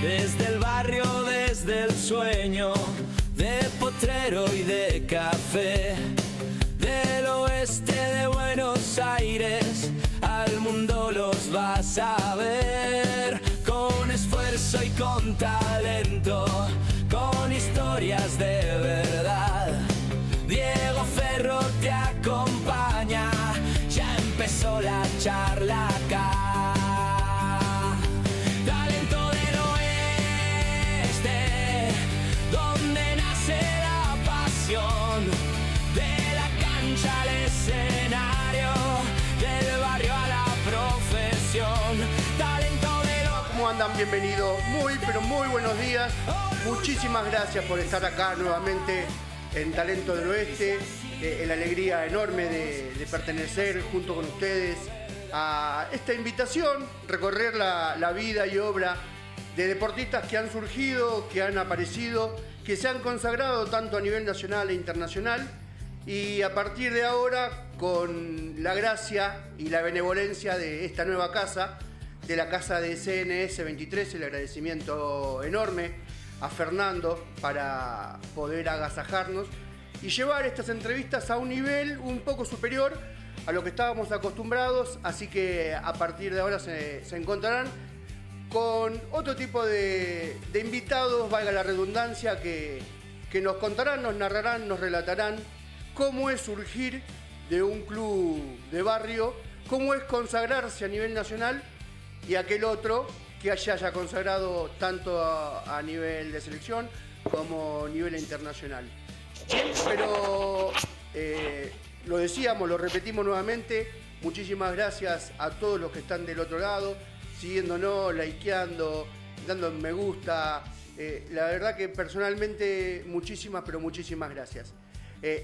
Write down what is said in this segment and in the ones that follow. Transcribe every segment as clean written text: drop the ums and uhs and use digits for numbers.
Desde el barrio, desde el sueño, de potrero y de café, del oeste de Buenos Aires, al mundo los vas a ver, con esfuerzo y con talento, con historias de verdad. Diego Ferro te acompaña, ya empezó la charla acá. Talento del oeste, donde nace la pasión, de la cancha al escenario, del barrio a la profesión. Talento del oeste. ¿Cómo andan? Bienvenidos. Pero muy buenos días. Muchísimas gracias por estar acá nuevamente en Talento del Oeste. La alegría enorme de pertenecer junto con ustedes a esta invitación, recorrer la vida y obra de deportistas que han surgido, que han aparecido, que se han consagrado tanto a nivel nacional e internacional, y a partir de ahora, con la gracia y la benevolencia de esta nueva casa, de la casa de CNS 23, el agradecimiento enorme a Fernando para poder agasajarnos y llevar estas entrevistas a un nivel un poco superior a lo que estábamos acostumbrados, así que a partir de ahora se encontrarán con otro tipo de invitados, valga la redundancia, que nos contarán, nos narrarán, nos relatarán cómo es surgir de un club de barrio, cómo es consagrarse a nivel nacional, y aquel otro que haya consagrado tanto a nivel de selección como a nivel internacional. Bien, pero lo decíamos, lo repetimos nuevamente, muchísimas gracias a todos los que están del otro lado, siguiéndonos, likeando, dando me gusta. La verdad que personalmente muchísimas gracias.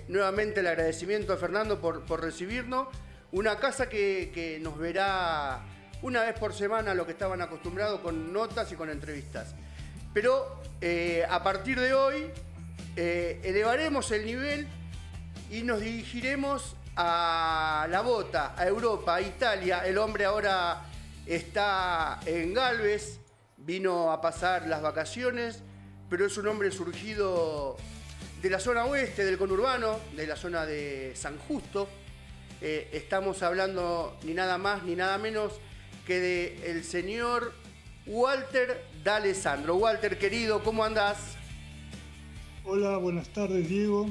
Nuevamente el agradecimiento a Fernando por recibirnos. Una casa que nos verá una vez por semana, lo que estaban acostumbrados, con notas y con entrevistas. Pero a partir de hoy elevaremos el nivel y nos dirigiremos a la bota, a Europa, a Italia. El hombre ahora está en Galvez, vino a pasar las vacaciones, pero es un hombre surgido de la zona oeste, del conurbano, de la zona de San Justo. Estamos hablando ni nada más ni nada menos que del señor Walter D'Alessandro. Walter, querido, ¿cómo andás? Hola, buenas tardes, Diego.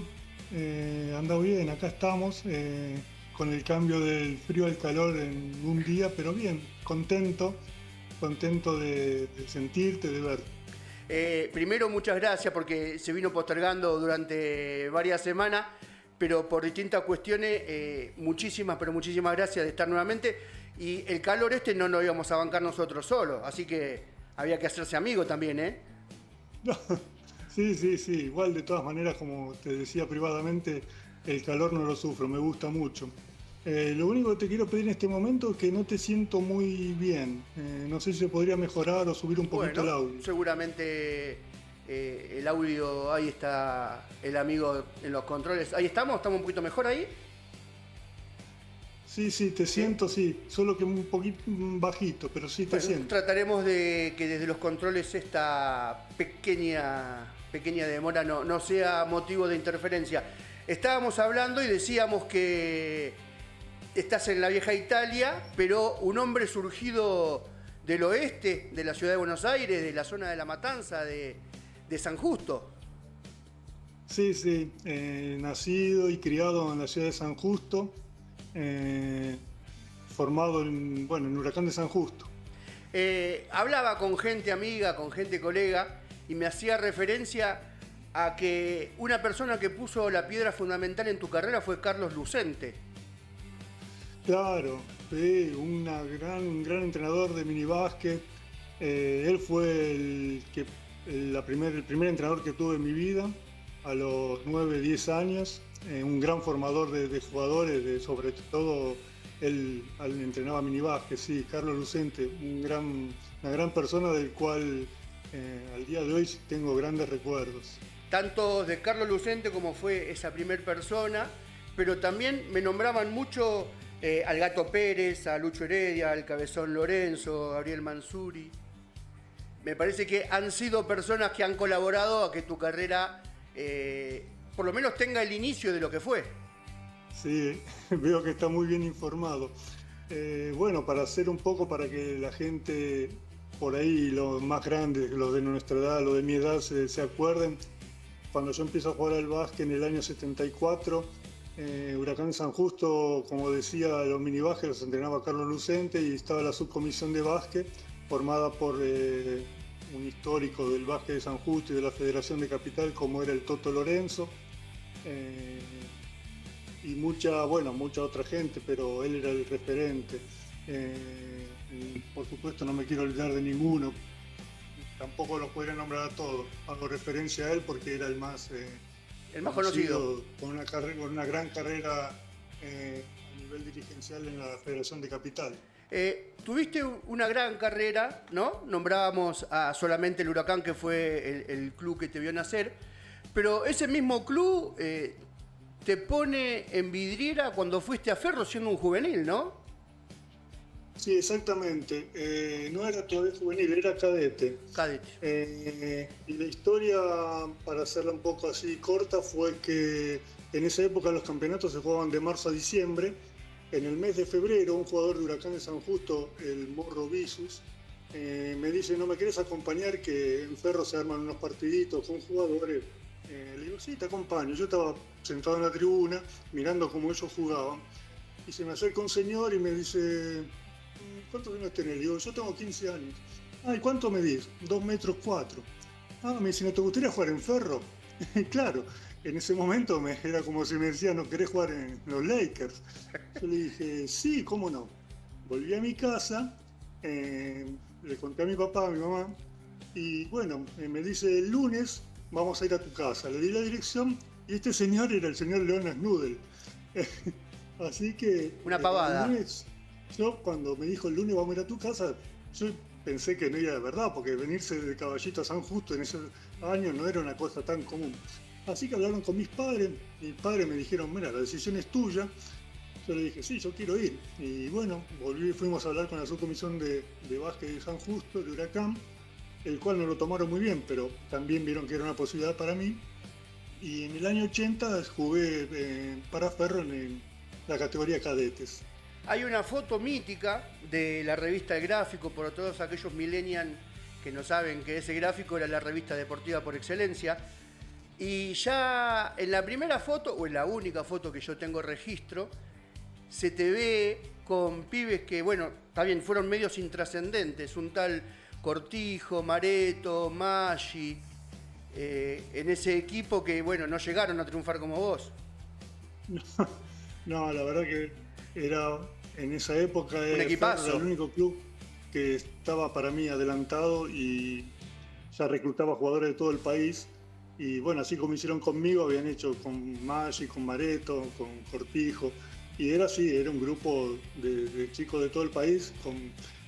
Ando bien, acá estamos, con el cambio del frío al calor en un día, pero bien, contento de sentirte, de verte. Primero, muchas gracias porque se vino postergando durante varias semanas, pero por distintas cuestiones, muchísimas gracias de estar nuevamente. Y el calor no lo íbamos a bancar nosotros solos, así que había que hacerse amigo también, ¿eh? Sí, igual de todas maneras, como te decía privadamente, el calor no lo sufro, me gusta mucho. Lo único que te quiero pedir en este momento es que no te siento muy bien. No sé si se podría mejorar o subir un poquito el audio. Seguramente el audio, ahí está el amigo en los controles. Ahí estamos un poquito mejor ahí. Sí, te siento, sí, solo que un poquito bajito, pero sí te siento. Trataremos de que desde los controles esta pequeña demora no sea motivo de interferencia. Estábamos hablando y decíamos que estás en la vieja Italia, pero un hombre surgido del oeste, de la ciudad de Buenos Aires, de la zona de La Matanza, de San Justo. Sí, nacido y criado en la ciudad de San Justo. Formado en Huracán de San Justo. Hablaba con gente amiga, con gente colega, y me hacía referencia a que una persona que puso la piedra fundamental en tu carrera fue Carlos Lucente. Claro, sí, un gran entrenador de minibásquet. Él fue el primer entrenador que tuve en mi vida a los 9-10 años. Un gran formador de jugadores, sobre todo él entrenaba minibásquet, sí, Carlos Lucente, una gran persona del cual al día de hoy tengo grandes recuerdos. Tanto de Carlos Lucente como fue esa primer persona, pero también me nombraban mucho al Gato Pérez, a Lucho Heredia, al Cabezón Lorenzo, a Gabriel Mansuri. me parece que han sido personas que han colaborado a que tu carrera por lo menos tenga el inicio de lo que fue. Sí, veo que está muy bien informado. Bueno, para hacer un poco, para que la gente por ahí, los más grandes, los de nuestra edad, los de mi edad, se acuerden, cuando yo empiezo a jugar al básquet en el año 74, Huracán San Justo, como decía, los minibásquet los entrenaba Carlos Lucente y estaba la subcomisión de básquet formada por un histórico del básquet de San Justo y de la Federación de Capital, como era el Toto Lorenzo, y mucha otra gente, pero él era el referente. Por supuesto no me quiero olvidar de ninguno, tampoco los podría nombrar a todos, hago referencia a él porque era el más conocido, con una gran carrera a nivel dirigencial en la Federación de Capital. Tuviste una gran carrera, ¿no? Nombrábamos a solamente el Huracán, que fue el club que te vio nacer, pero ese mismo club te pone en vidriera cuando fuiste a Ferro siendo un juvenil, ¿no? Sí, exactamente. No era todavía juvenil, era cadete. Y la historia, para hacerla un poco así corta, fue que en esa época los campeonatos se jugaban de marzo a diciembre. En el mes de febrero, un jugador de Huracán de San Justo, el Morro Visus, me dice: ¿no me querés acompañar? Que en Ferro se arman unos partiditos con jugadores. Le digo: sí, te acompaño. Yo estaba sentado en la tribuna mirando cómo ellos jugaban y se me acerca un señor y me dice: ¿cuántos años tenés? Le digo: yo tengo 15 años. ¿Y cuánto medís? 2,4 metros. Me dice: ¿no te gustaría jugar en Ferro? Claro, en ese momento era como si me decía: ¿no querés jugar en los Lakers? Yo le dije: sí, ¿cómo no? Volví a mi casa, le conté a mi papá, a mi mamá, y bueno, me dice: el lunes vamos a ir a tu casa. Le di la dirección y este señor era el señor León Snudel. Así que... Una pavada. El lunes, yo cuando me dijo: el lunes vamos a ir a tu casa, yo pensé que no era de verdad, porque venirse de Caballito a San Justo en ese año no era una cosa tan común. Así que hablaron con mis padres me dijeron: mira, la decisión es tuya. Yo le dije: sí, yo quiero ir. Y bueno, fuimos a hablar con la subcomisión de básquet de San Justo, de Huracán, el cual no lo tomaron muy bien, pero también vieron que era una posibilidad para mí. Y en el año 80 jugué para Ferro en la categoría cadetes. Hay una foto mítica de la revista El Gráfico, por todos aquellos millennials que no saben que ese Gráfico era la revista deportiva por excelencia. Y ya en la primera foto, o en la única foto que yo tengo registro, se te ve con pibes que, bueno, está bien, fueron medios intrascendentes, un tal Cortijo, Mareto, Maggi, en ese equipo que, bueno, no llegaron a triunfar como vos. No, la verdad que era, en esa época, un equipazo. Era el único club que estaba para mí adelantado y ya reclutaba jugadores de todo el país. Y bueno, así como hicieron conmigo, habían hecho con Maggi, con Mareto, con Cortijo. Y era así, era un grupo de chicos de todo el país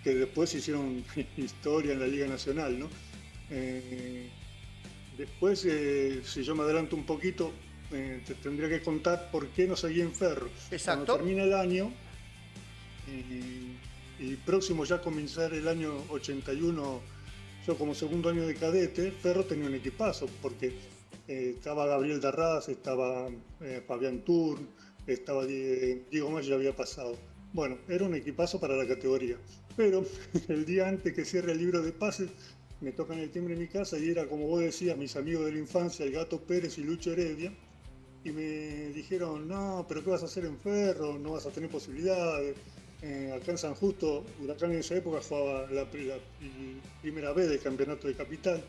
que después hicieron historia en la Liga Nacional, ¿no? Después, si yo me adelanto un poquito, te tendría que contar por qué no seguí en Ferro. Exacto. Cuando termina el año, y próximo ya a comenzar el año 81, yo como segundo año de cadete, Ferro tenía un equipazo, porque estaba Gabriel Darraz, estaba Fabián Turn, estaba Diego Maggi, ya había pasado. Bueno, era un equipazo para la categoría. Pero el día antes que cierre el libro de pases, me tocan el timbre en mi casa y era, como vos decías, mis amigos de la infancia, el Gato Pérez y Lucho Heredia, y me dijeron: no, pero ¿qué vas a hacer en Ferro? No vas a tener posibilidades. Acá en San Justo, Huracán en esa época jugaba la primera vez del campeonato de Capital.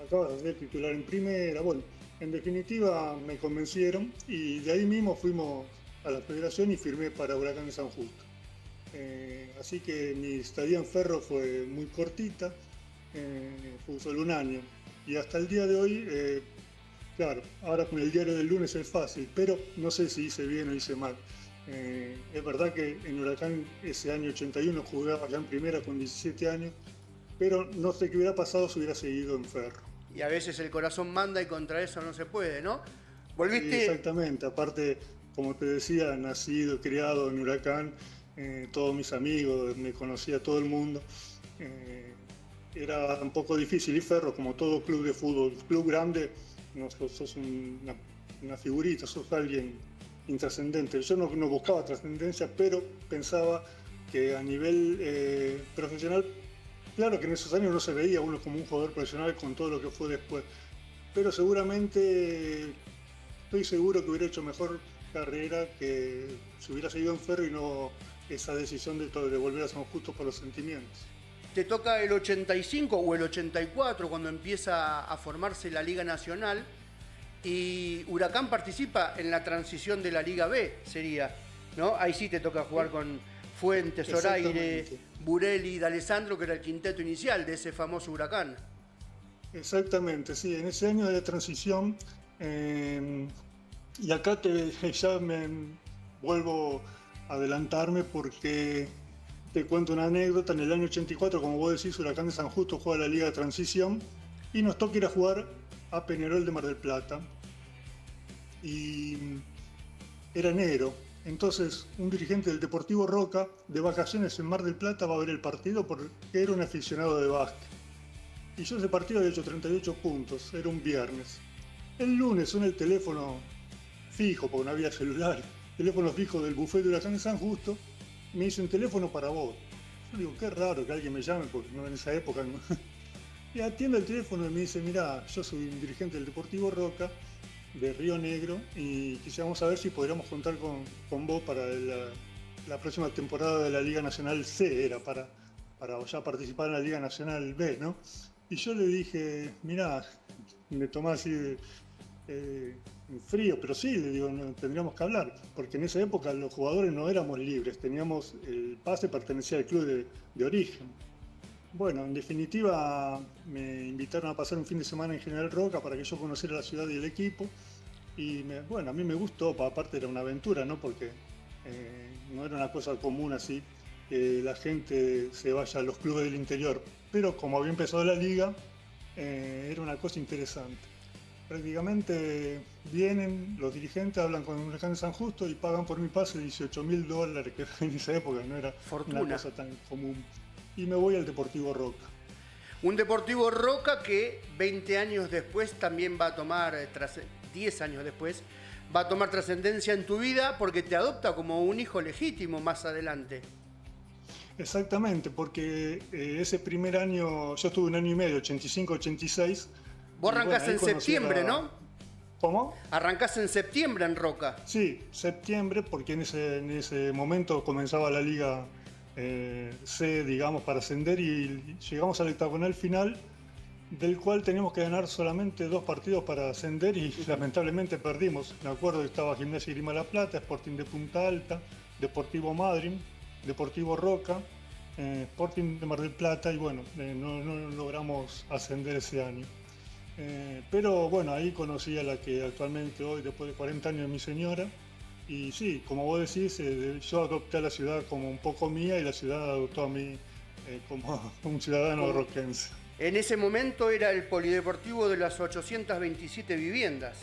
Acá vas a ser titular en primera. Bueno, en definitiva me convencieron y de ahí mismo fuimos a la federación y firmé para Huracán de San Justo. Así que mi estadía en Ferro fue muy cortita, fue solo un año. Y hasta el día de hoy, claro, ahora con el diario del lunes es fácil, pero no sé si hice bien o hice mal. Es verdad que en Huracán ese año 81 jugaba ya en primera con 17 años, pero no sé qué hubiera pasado si hubiera seguido en Ferro. Y a veces el corazón manda y contra eso no se puede, ¿no? ¿Volviste? Sí, exactamente, aparte, como te decía, nacido, criado en Huracán, todos mis amigos, me conocía todo el mundo. era un poco difícil. Y Ferro, como todo club de fútbol, club grande, no sos una figurita, sos alguien intrascendente. Yo no buscaba trascendencia, pero pensaba que a nivel profesional, claro que en esos años no se veía uno como un jugador profesional con todo lo que fue después, pero seguramente estoy seguro que hubiera hecho mejor carrera que si hubiera seguido en Ferro y no esa decisión de volver a San Justo por los sentimientos. Te toca el 85 o el 84 cuando empieza a formarse la Liga Nacional y Huracán participa en la transición de la Liga B, sería, ¿no? Ahí sí te toca jugar con Fuentes, Zoraire, Burelli, D'Alessandro, que era el quinteto inicial de ese famoso Huracán. Exactamente, sí, en ese año de transición, y acá ya me vuelvo a adelantarme porque te cuento una anécdota. En el año 84, como vos decís, Huracán de San Justo juega la Liga de Transición y nos toca ir a jugar a Peñarol de Mar del Plata. Y era enero, entonces un dirigente del Deportivo Roca, de vacaciones en Mar del Plata, va a ver el partido porque era un aficionado de básquet. Y yo ese partido había hecho 38 puntos, era un viernes. El lunes suena el teléfono fijo, porque no había celular, teléfono fijo del bufete de Huracán de San Justo, me dice: un teléfono para vos. Yo digo, qué raro que alguien me llame, porque no, en esa época no. Y atiende el teléfono y me dice: mirá, yo soy un dirigente del Deportivo Roca, de Río Negro, y quisiéramos saber si podríamos contar con vos para la próxima temporada de la Liga Nacional C, era para ya participar en la Liga Nacional B, ¿no? Y yo le dije: mirá, me tomé así en frío, pero sí, le digo, no, tendríamos que hablar, porque en esa época los jugadores no éramos libres, teníamos el pase, pertenecía al club de origen. Bueno, en definitiva me invitaron a pasar un fin de semana en General Roca para que yo conociera la ciudad y el equipo, y bueno, a mí me gustó, aparte era una aventura, ¿no? Porque no era una cosa común así, que la gente se vaya a los clubes del interior, pero como había empezado la liga, era una cosa interesante. Prácticamente vienen los dirigentes, hablan con Huracán de San Justo y pagan por mi pase $18.000, que en esa época no era una cosa tan común. Y me voy al Deportivo Roca. Un Deportivo Roca que 20 años después también va a tomar, 10 años después, va a tomar trascendencia en tu vida porque te adopta como un hijo legítimo más adelante. Exactamente, porque ese primer año, yo estuve un año y medio, 85-86. Vos arrancás en septiembre, ¿no? ¿Cómo? Arrancás en septiembre en Roca. Sí, septiembre, porque en ese momento comenzaba la Liga C, digamos, para ascender, y llegamos al octagonal final, del cual teníamos que ganar solamente 2 partidos para ascender y lamentablemente perdimos. Me acuerdo que estaba Gimnasia y Grima La Plata, Sporting de Punta Alta, Deportivo Madryn, Deportivo Roca, Sporting de Mar del Plata, y bueno, no logramos ascender ese año. Pero bueno, ahí conocí a la que actualmente hoy, después de 40 años, es mi señora. Y sí, como vos decís, yo adopté a la ciudad como un poco mía y la ciudad adoptó a mí como un ciudadano roquense. En ese momento era el polideportivo de las 827 viviendas.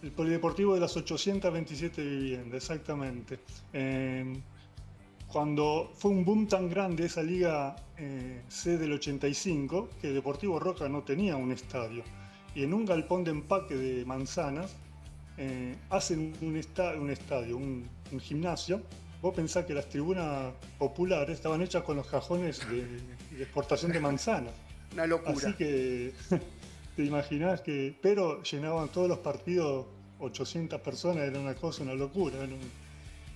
El polideportivo de las 827 viviendas, exactamente. Cuando fue un boom tan grande esa Liga C del 85, que Deportivo Roca no tenía un estadio. Y en un galpón de empaque de manzanas hacen un estadio, un gimnasio. Vos pensás que las tribunas populares estaban hechas con los cajones de exportación de manzanas. Una locura. Así que te imaginás que... Pero llenaban todos los partidos 800 personas, era una cosa, una locura.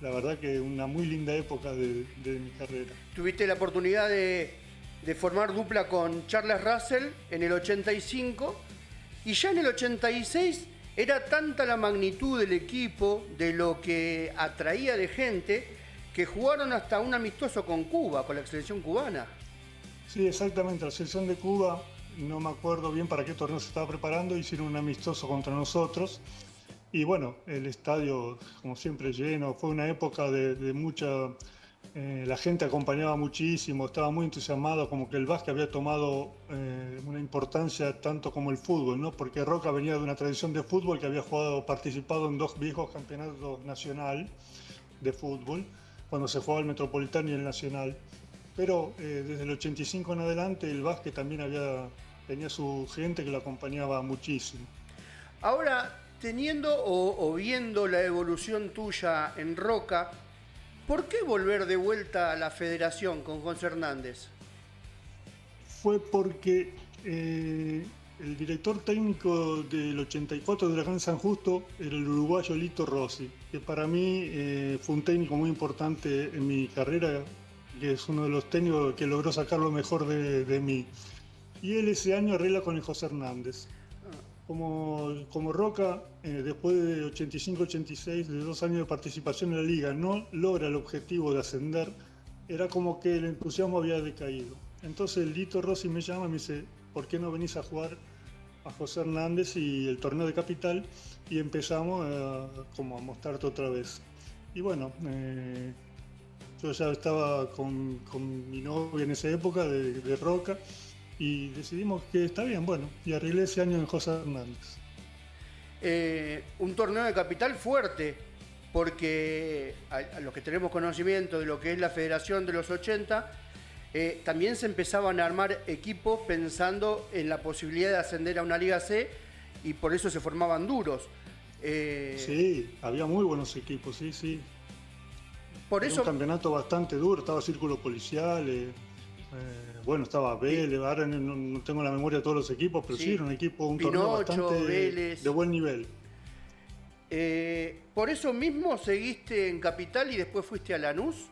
La verdad que una muy linda época de mi carrera. Tuviste la oportunidad de formar dupla con Charles Russell en el 85 y ya en el 86 era tanta la magnitud del equipo, de lo que atraía de gente, que jugaron hasta un amistoso con Cuba, con la selección cubana. Sí, exactamente, la selección de Cuba, no me acuerdo bien para qué torneo se estaba preparando, hicieron un amistoso contra nosotros. Y bueno, el estadio, como siempre, lleno. Fue una época de mucha... la gente acompañaba muchísimo, estaba muy entusiasmado, como que el básquet había tomado una importancia tanto como el fútbol, ¿no? Porque Roca venía de una tradición de fútbol, que había participado en 2 viejos campeonatos nacional de fútbol, cuando se jugaba el Metropolitano y el Nacional. pero desde el 85 en adelante el básquet también tenía su gente que lo acompañaba muchísimo. Ahora, teniendo o viendo la evolución tuya en Roca, ¿por qué volver de vuelta a la federación con José Hernández? Fue porque el director técnico del 84 de Huracán San Justo era el uruguayo Lito Rossi, que para mí fue un técnico muy importante en mi carrera, que es uno de los técnicos que logró sacar lo mejor de mí. Y él ese año arregla con el José Hernández. Como Roca, después de 85-86, de 2 años de participación en la liga, no logra el objetivo de ascender, era como que el entusiasmo había decaído. Entonces Lito Rossi me llama y me dice, ¿por qué no venís a jugar a José Hernández y el torneo de Capital? Y empezamos como a mostrarte otra vez. Y bueno, yo ya estaba con mi novia en esa época de Roca, y decidimos que está bien, bueno, y arreglé ese año en José Hernández. Un torneo de Capital fuerte, porque a los que tenemos conocimiento de lo que es la federación de los 80, también se empezaban a armar equipos pensando en la posibilidad de ascender a una Liga C, y por eso se formaban duros. Sí, había muy buenos equipos, sí. Por Era eso, un campeonato bastante duro, estaba Círculo Policial, bueno, estaba Vélez, ahora no tengo la memoria de todos los equipos, pero sí era un equipo, un torneo bastante Vélez, de buen nivel. ¿por eso mismo seguiste en Capital y después fuiste a Lanús?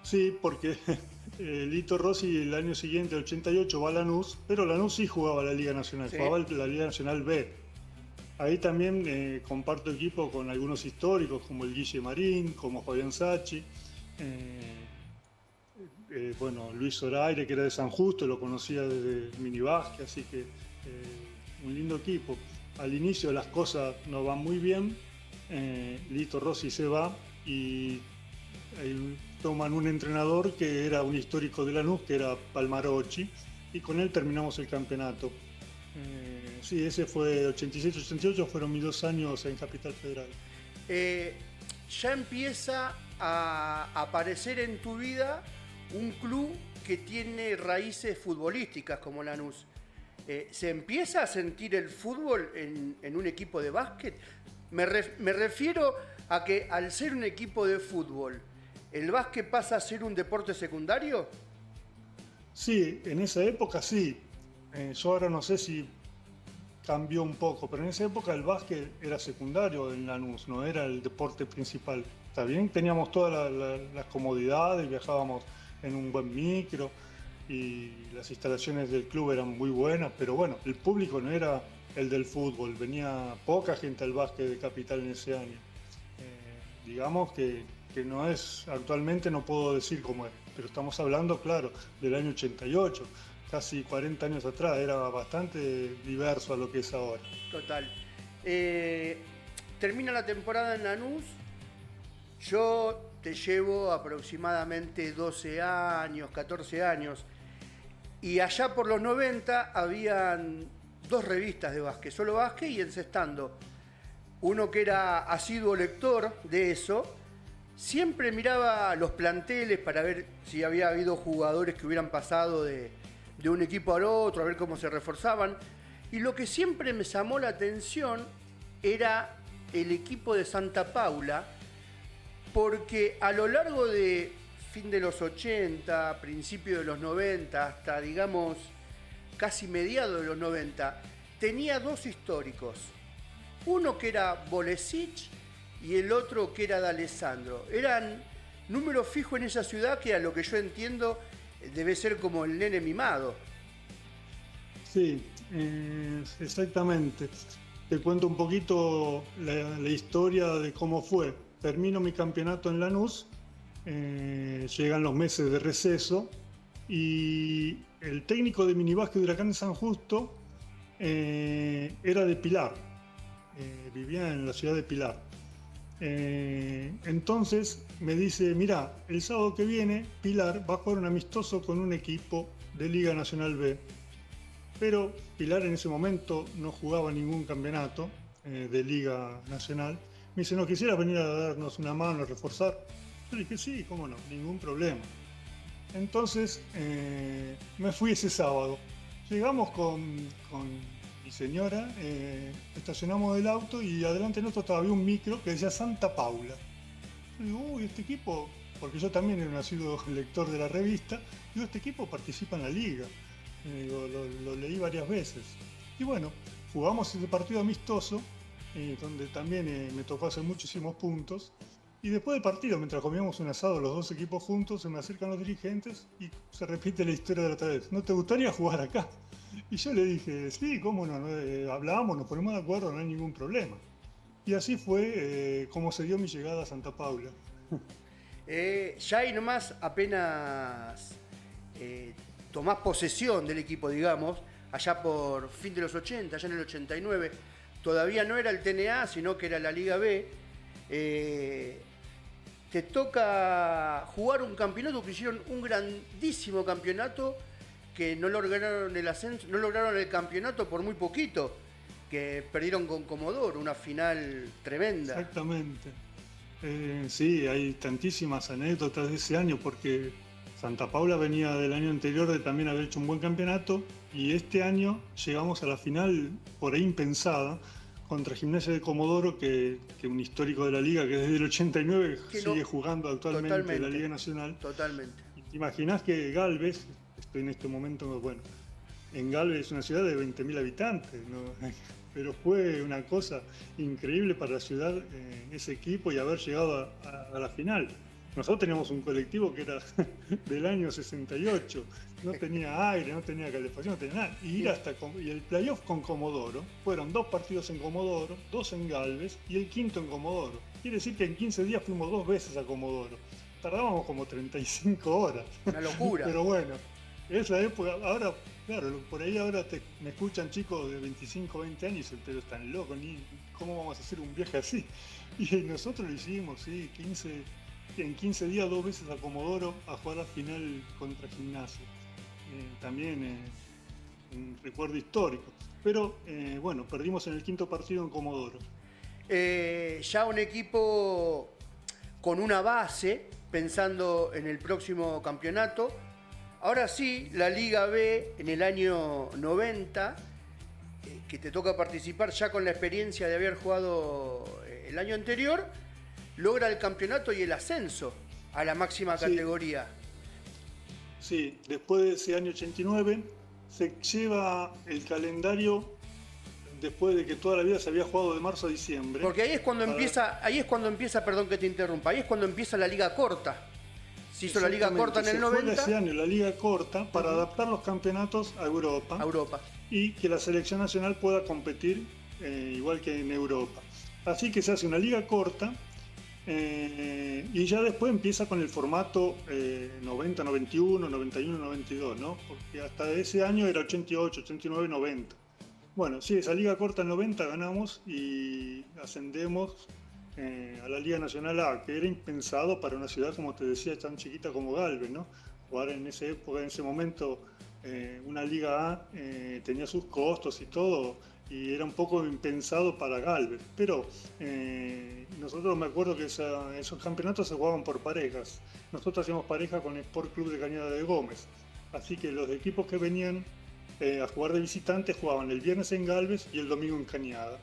Sí, porque Lito Rossi el año siguiente, el 88, va a Lanús, pero Lanús sí jugaba la Liga Nacional, sí. Jugaba la Liga Nacional B. Ahí también comparto equipo con algunos históricos, como el Guille Marín, como Fabián Sachi, bueno, Luis Zoraire, que era de San Justo, lo conocía desde minibásquet, así que un lindo equipo. Al inicio las cosas no van muy bien, Lito Rossi se va y toman un entrenador que era un histórico de Lanús, que era Palmarocci, y con él terminamos el campeonato. Sí, ese fue 87-88, fueron mis 2 años en Capital Federal. Ya empieza a aparecer en tu vida un club que tiene raíces futbolísticas como Lanús. ¿Se empieza a sentir el fútbol en un equipo de básquet? Me refiero a que al ser un equipo de fútbol, ¿el básquet pasa a ser un deporte secundario? Sí, en esa época sí. Yo ahora no sé si cambió un poco, pero en esa época el básquet era secundario en Lanús, no era el deporte principal. Está bien, teníamos todas las comodidades, viajábamos en un buen micro y las instalaciones del club eran muy buenas, pero bueno, el público no era el del fútbol, venía poca gente al básquet de Capital en ese año. Digamos que no es, actualmente no puedo decir cómo es, pero estamos hablando, claro, del año 88, casi 40 años atrás, era bastante diverso a lo que es ahora. Total. Termina la temporada en Lanús, yo te llevo aproximadamente 12 años, 14 años, y allá por los 90 habían 2 revistas de básquet, Solo Básquet y Encestando. Uno que era asiduo lector de eso, siempre miraba los planteles para ver si había habido jugadores que hubieran pasado de un equipo al otro, a ver cómo se reforzaban. Y lo que siempre me llamó la atención era el equipo de Santa Paula, porque a lo largo de fin de los 80, principio de los 90, hasta digamos casi mediados de los 90, tenía 2 históricos. Uno que era Bolesic y el otro que era D'Alessandro. Eran números fijos en esa ciudad que a lo que yo entiendo debe ser como el nene mimado. Sí, exactamente. Te cuento un poquito la historia de cómo fue. Termino mi campeonato en Lanús, llegan los meses de receso y el técnico de minibásquet de Huracán de San Justo era de Pilar, vivía en la ciudad de Pilar. Entonces me dice, mira, el sábado que viene Pilar va a jugar un amistoso con un equipo de Liga Nacional B. Pero Pilar en ese momento no jugaba ningún campeonato de Liga Nacional. Me dice, ¿no quisieras venir a darnos una mano, a reforzar? Yo le dije, sí, cómo no, ningún problema. Entonces me fui ese sábado. Llegamos con mi señora, estacionamos el auto y adelante nuestro había un micro que decía Santa Paula. Yo digo, uy, este equipo, porque yo también era nacido lector de la revista, digo, este equipo participa en la liga. Digo, lo leí varias veces. Y bueno, jugamos ese partido amistoso, donde también me tocó hacer muchísimos puntos. Y después del partido, mientras comíamos un asado los dos equipos juntos, se me acercan los dirigentes y se repite la historia de la otra vez. ¿No te gustaría jugar acá? Y yo le dije, sí, cómo no, hablamos, nos ponemos de acuerdo, no hay ningún problema. Y así fue como se dio mi llegada a Santa Paula. Ya ahí nomás apenas tomás posesión del equipo, digamos, allá por fin de los 80, allá en el 89, todavía no era el TNA, sino que era la Liga B. Te toca jugar un campeonato que hicieron un grandísimo campeonato, que no lograron el ascenso, no lograron el campeonato por muy poquito, que perdieron con Comodoro, una final tremenda. Exactamente. Sí, hay tantísimas anécdotas de ese año, porque Santa Paula venía del año anterior de también haber hecho un buen campeonato, y este año llegamos a la final por ahí impensada, contra Gimnasia de Comodoro, que un histórico de la liga, que desde el 89 sigue jugando actualmente en la Liga Nacional. Totalmente. ¿Te imaginás que Galvez, estoy en este momento, bueno, en Galvez es una ciudad de 20.000 habitantes, ¿no? Pero fue una cosa increíble para la ciudad ese equipo y haber llegado a la final. Nosotros teníamos un colectivo que era del año 68, no tenía aire, no tenía calefacción, no tenía nada. Y ir y el playoff con Comodoro, fueron 2 partidos en Comodoro, 2 en Galvez y el quinto en Comodoro. Quiere decir que en 15 días fuimos 2 veces a Comodoro. Tardábamos como 35 horas. Una locura. Pero bueno, esa época, ahora, claro, por ahí ahora me escuchan chicos de 25, 20 años y dicen, pero están locos, ¿cómo vamos a hacer un viaje así? Y nosotros lo hicimos, sí, en 15 días 2 veces a Comodoro a jugar la final contra Gimnasia. También un recuerdo histórico. Pero bueno, perdimos en el quinto partido en Comodoro. Ya un equipo con una base, pensando en el próximo campeonato. Ahora sí, la Liga B en el año 90, que te toca participar ya con la experiencia de haber jugado el año anterior, logra el campeonato y el ascenso a la máxima categoría. Sí, después de ese año 89 se lleva el calendario después de que toda la vida se había jugado de marzo a diciembre. Porque ahí es cuando empieza, perdón que te interrumpa, ahí es cuando empieza la liga corta. Se hizo la liga corta en el 90. Ese año la liga corta para adaptar los campeonatos a Europa. Y que la selección nacional pueda competir igual que en Europa. Así que se hace una liga corta. Y ya después empieza con el formato 90, 91, 91, 92, ¿no? Porque hasta ese año era 88, 89, 90. Bueno, sí, esa liga corta en 90 ganamos y ascendemos a la Liga Nacional A, que era impensado para una ciudad, como te decía, tan chiquita como Galvez, ¿no? Jugar en esa época, en ese momento, una Liga A tenía sus costos y todo, y era un poco impensado para Galvez. Pero nosotros, me acuerdo que esos campeonatos se jugaban por parejas. Nosotros hacíamos pareja con el Sport Club de Cañada de Gómez. Así que los equipos que venían a jugar de visitantes jugaban el viernes en Galvez y el domingo en Cañada.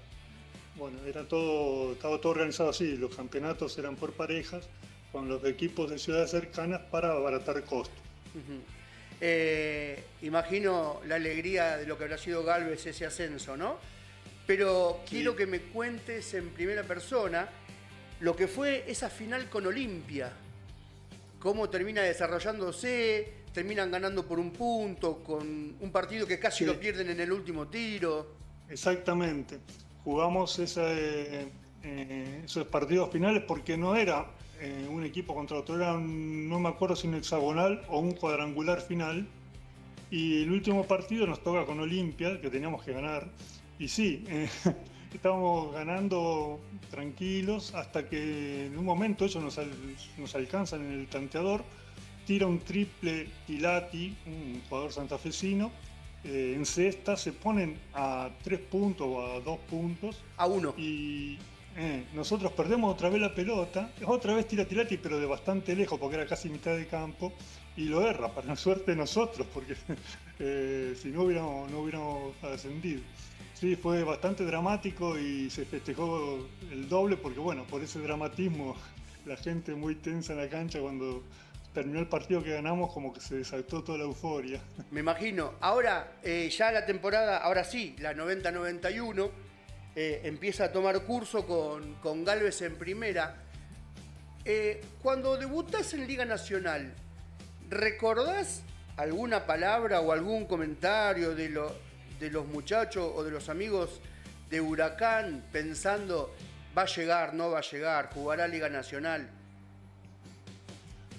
Bueno, estaba todo organizado así. Los campeonatos eran por parejas con los equipos de ciudades cercanas para abaratar costos. Imagino la alegría de lo que habrá sido Galvez ese ascenso, ¿no? Pero quiero que me cuentes en primera persona lo que fue esa final con Olimpia. Cómo termina desarrollándose, terminan ganando por un punto, con un partido que casi lo pierden en el último tiro. Exactamente. Jugamos esos partidos finales porque no era un equipo contra otro, era no me acuerdo si un hexagonal o un cuadrangular final, y el último partido nos toca con Olimpia, que teníamos que ganar, y sí, estábamos ganando tranquilos hasta que en un momento ellos nos alcanzan en el tanteador, tira un triple Tilati, un jugador santafesino, en cesta, se ponen a 3 puntos o a 2 puntos. A 1. Y nosotros perdemos otra vez la pelota, otra vez tira Tilati, pero de bastante lejos, porque era casi mitad de campo, y lo erra, para la suerte de nosotros, porque si no hubiéramos ascendido. Sí, fue bastante dramático y se festejó el doble, porque bueno, por ese dramatismo, la gente muy tensa en la cancha cuando terminó el partido que ganamos, como que se desató toda la euforia. Me imagino. Ahora, ya la temporada, ahora sí, la 90-91, empieza a tomar curso con Galvez en primera. Cuando debutás en Liga Nacional, ¿recordás alguna palabra o algún comentario de los muchachos o de los amigos de Huracán pensando, va a llegar, no va a llegar, jugará Liga Nacional?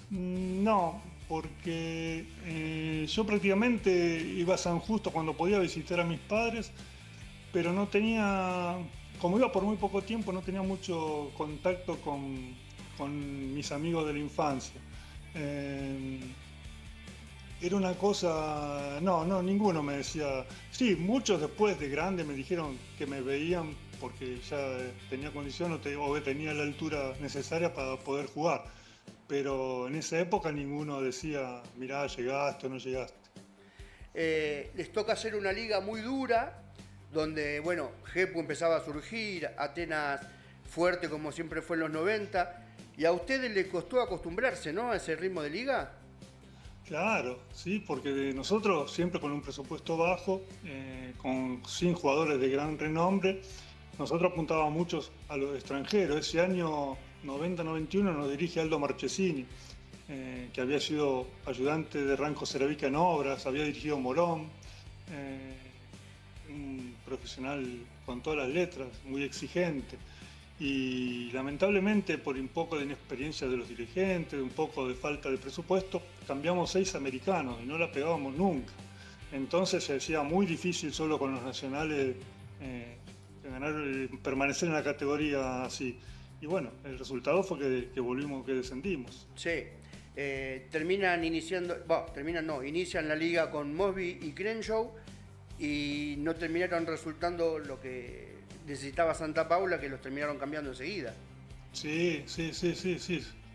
No, porque yo prácticamente iba a San Justo cuando podía visitar a mis padres, pero no tenía, como iba por muy poco tiempo, no tenía mucho contacto con mis amigos de la infancia. Era una cosa, no, ninguno me decía. Sí, muchos después de grande me dijeron que me veían porque ya tenía condición o tenía la altura necesaria para poder jugar. Pero en esa época ninguno decía, mirá, llegaste o no llegaste. Les toca hacer una liga muy dura, donde, bueno, Jepu empezaba a surgir, Atenas fuerte como siempre fue en los 90, y a ustedes les costó acostumbrarse, ¿no?, a ese ritmo de liga. Claro, sí, porque nosotros siempre con un presupuesto bajo, sin jugadores de gran renombre, nosotros apuntábamos muchos a los extranjeros. Ese año 90-91 nos dirige Aldo Marchesini, que había sido ayudante de Ranco Ceravica en obras, había dirigido Morón, un profesional con todas las letras, muy exigente. Y lamentablemente por un poco de inexperiencia de los dirigentes, un poco de falta de presupuesto, cambiamos 6 americanos y no la pegábamos nunca. Entonces se hacía muy difícil solo con los nacionales permanecer en la categoría así. Y bueno, el resultado fue que volvimos, que descendimos. Sí, inician la liga con Mosby y Crenshaw y no terminaron resultando lo que necesitaba Santa Paula, que los terminaron cambiando enseguida. Sí.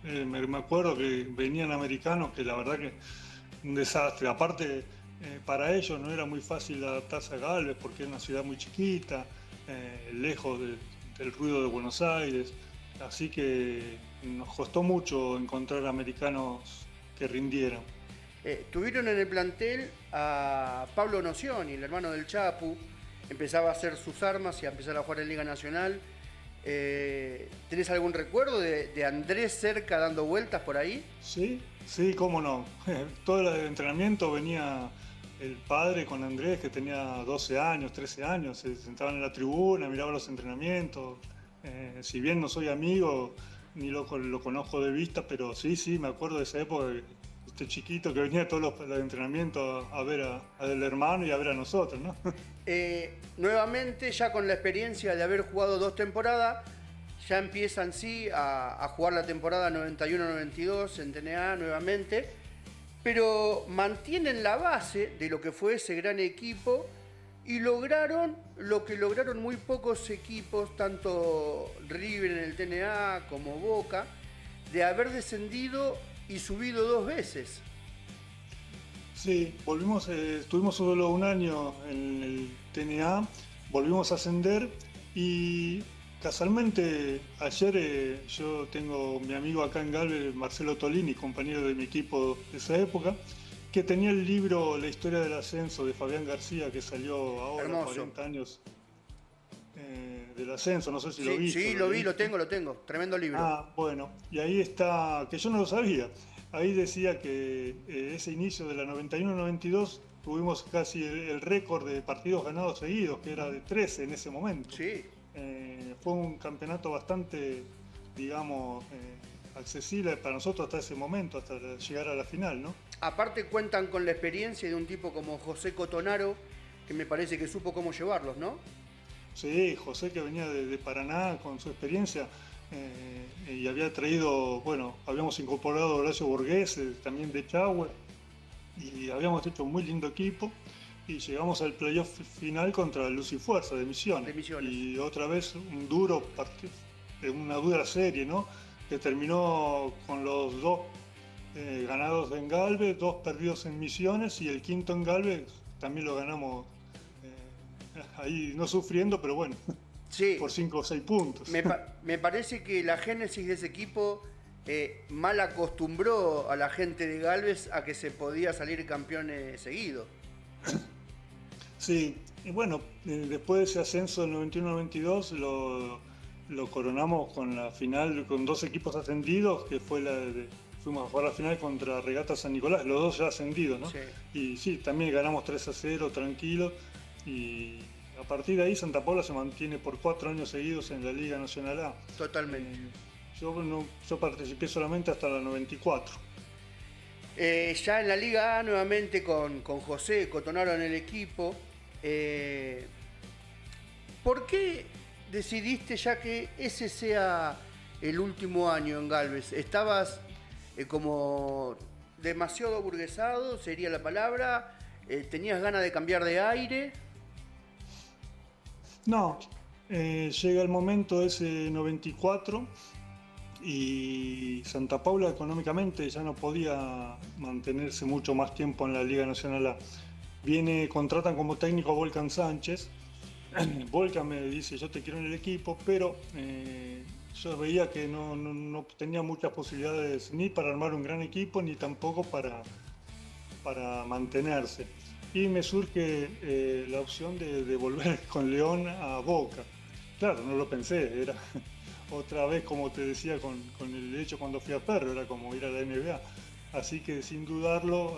Me acuerdo que venían americanos que la verdad que un desastre. Aparte, para ellos no era muy fácil adaptarse a Galvez porque es una ciudad muy chiquita, lejos del ruido de Buenos Aires. Así que nos costó mucho encontrar americanos que rindieran. Tuvieron en el plantel a Pablo Nocioni, el hermano del Chapu. Empezaba a hacer sus armas y a empezar a jugar en Liga Nacional. ¿Tenés algún recuerdo de Andrés cerca dando vueltas por ahí? Sí, cómo no. Todo el entrenamiento venía el padre con Andrés, que tenía 12 años, 13 años. Se sentaban en la tribuna, miraba los entrenamientos. Si bien no soy amigo, ni lo conozco de vista, pero sí, me acuerdo de esa época. Este chiquito que venía a todos los entrenamientos a ver al hermano y a ver a nosotros, ¿no? Nuevamente, ya con la experiencia de haber jugado 2 temporadas, ya empiezan a jugar la temporada 91-92 en TNA nuevamente, pero mantienen la base de lo que fue ese gran equipo y lograron lo que lograron muy pocos equipos, tanto River en el TNA como Boca, de haber descendido y subido 2 veces. Sí, estuvimos solo un año en el TNA, volvimos a ascender y casualmente ayer yo tengo mi amigo acá en Galvez, Marcelo Tolini, compañero de mi equipo de esa época, que tenía el libro La historia del ascenso de Fabián García, que salió ahora, hermoso. 40 años del ascenso, no sé si lo viste. Sí, lo tengo, tremendo libro. Ah, bueno, y ahí está, que yo no lo sabía, ahí decía que ese inicio de la 91-92 tuvimos casi el récord de partidos ganados seguidos, que era de 13 en ese momento. Sí. Fue un campeonato bastante, digamos, accesible para nosotros hasta ese momento, hasta llegar a la final, ¿no? Aparte cuentan con la experiencia de un tipo como José Cotonaro, que me parece que supo cómo llevarlos, ¿no? Sí, José, que venía de Paraná con su experiencia y había traído, bueno, habíamos incorporado a Horacio Borghese, también de Chahue, y habíamos hecho un muy lindo equipo y llegamos al playoff final contra Luz y Fuerza de Misiones. Y otra vez un duro una dura serie, ¿no? Que terminó con los 2 ganados en Galvez, 2 perdidos en Misiones y el quinto en Galvez también lo ganamos ahí no sufriendo, pero bueno, Sí, por 5 o 6 puntos. me parece que la génesis de ese equipo mal acostumbró a la gente de Galvez a que se podía salir campeón seguido. Sí, y bueno, después de ese ascenso del 91-92 lo coronamos con la final con 2 equipos ascendidos, que fue fuimos a jugar la final contra Regata San Nicolás, los 2 ya ascendidos, ¿no? Sí. Y sí, también ganamos 3-0, tranquilo, y a partir de ahí Santa Paula se mantiene por 4 años seguidos en la Liga Nacional A. Totalmente. Yo participé solamente hasta la 94. Ya en la Liga A nuevamente con José Cotonaro en el equipo. ¿Por qué decidiste ya que ese sea el último año en Galvez? ¿Estabas como demasiado burguesado, sería la palabra? ¿Tenías ganas de cambiar de aire? No, llega el momento ese 94 y Santa Paula económicamente ya no podía mantenerse mucho más tiempo en la Liga Nacional A. Contratan como técnico a Volcan Sánchez. Volcan me dice, yo te quiero en el equipo, pero yo veía que no tenía muchas posibilidades ni para armar un gran equipo, ni tampoco para mantenerse. Y me surge la opción de volver con León a Boca. Claro, no lo pensé, era otra vez, como te decía, con el hecho cuando fui a Perro, era como ir a la NBA. Así que sin dudarlo,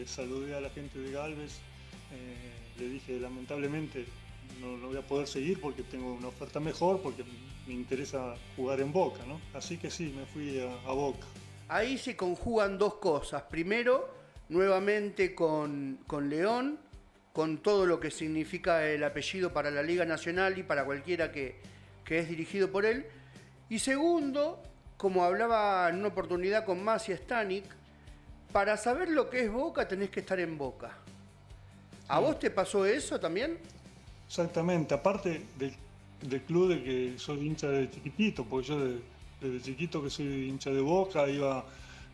saludé a la gente de Galvez, le dije, lamentablemente no voy a poder seguir porque tengo una oferta mejor, porque me interesa jugar en Boca, ¿no? Así que sí, me fui a Boca. Ahí se conjugan 2 cosas. Primero, nuevamente con León, con todo lo que significa el apellido para la Liga Nacional y para cualquiera que es dirigido por él. Y segundo, como hablaba en una oportunidad con Masi Stanik, para saber lo que es Boca tenés que estar en Boca. ¿A vos te pasó eso también? Exactamente, aparte del club de que soy hincha de chiquitito, porque yo desde chiquito que soy hincha de Boca, iba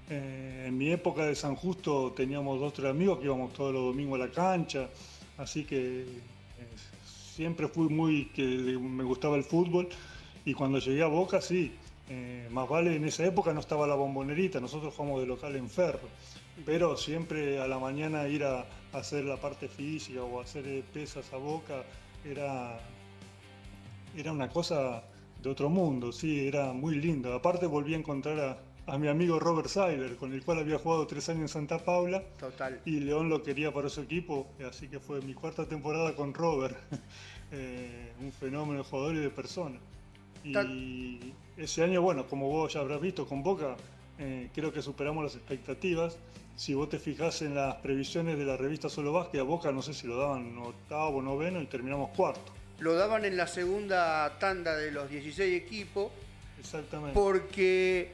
en mi época de San Justo teníamos 2 o 3 amigos que íbamos todos los domingos a la cancha, así que siempre fui que me gustaba el fútbol, y cuando llegué a Boca sí, más vale en esa época no estaba la Bombonerita, nosotros jugamos de local en Ferro, pero siempre a la mañana ir a hacer la parte física o hacer pesas a Boca era una cosa de otro mundo, sí, era muy lindo. Aparte volví a encontrar a mi amigo Robert Seiler, con el cual había jugado 3 años en Santa Paula. Total. Y León lo quería para su equipo, así que fue mi 4ª temporada con Robert. Un fenómeno de jugador y de persona. Y ese año, bueno, como vos ya habrás visto con Boca, creo que superamos las expectativas. Si vos te fijás en las previsiones de la revista Solo Básquet, a Boca no sé si lo daban 8º, 9º y terminamos 4º. Lo daban en la segunda tanda de los 16 equipos. Exactamente. Porque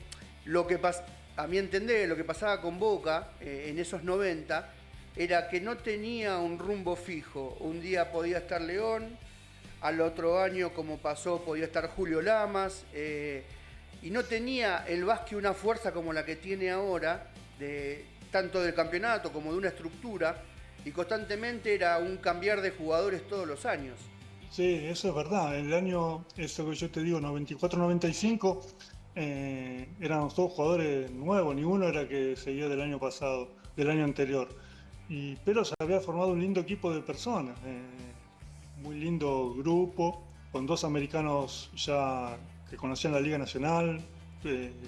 a mi entender, lo que pasaba con Boca en esos 90 era que no tenía un rumbo fijo. Un día podía estar León, al otro año, como pasó, podía estar Julio Lamas, y no tenía el básquet una fuerza como la que tiene ahora, tanto del campeonato como de una estructura, y constantemente era un cambiar de jugadores todos los años. Sí, eso es verdad. El año, eso que yo te digo, 94-95, eran todos jugadores nuevos, ninguno era que seguía del año pasado, del año anterior. Pero se había formado un lindo equipo de personas, muy lindo grupo, con 2 americanos ya que conocían la Liga Nacional,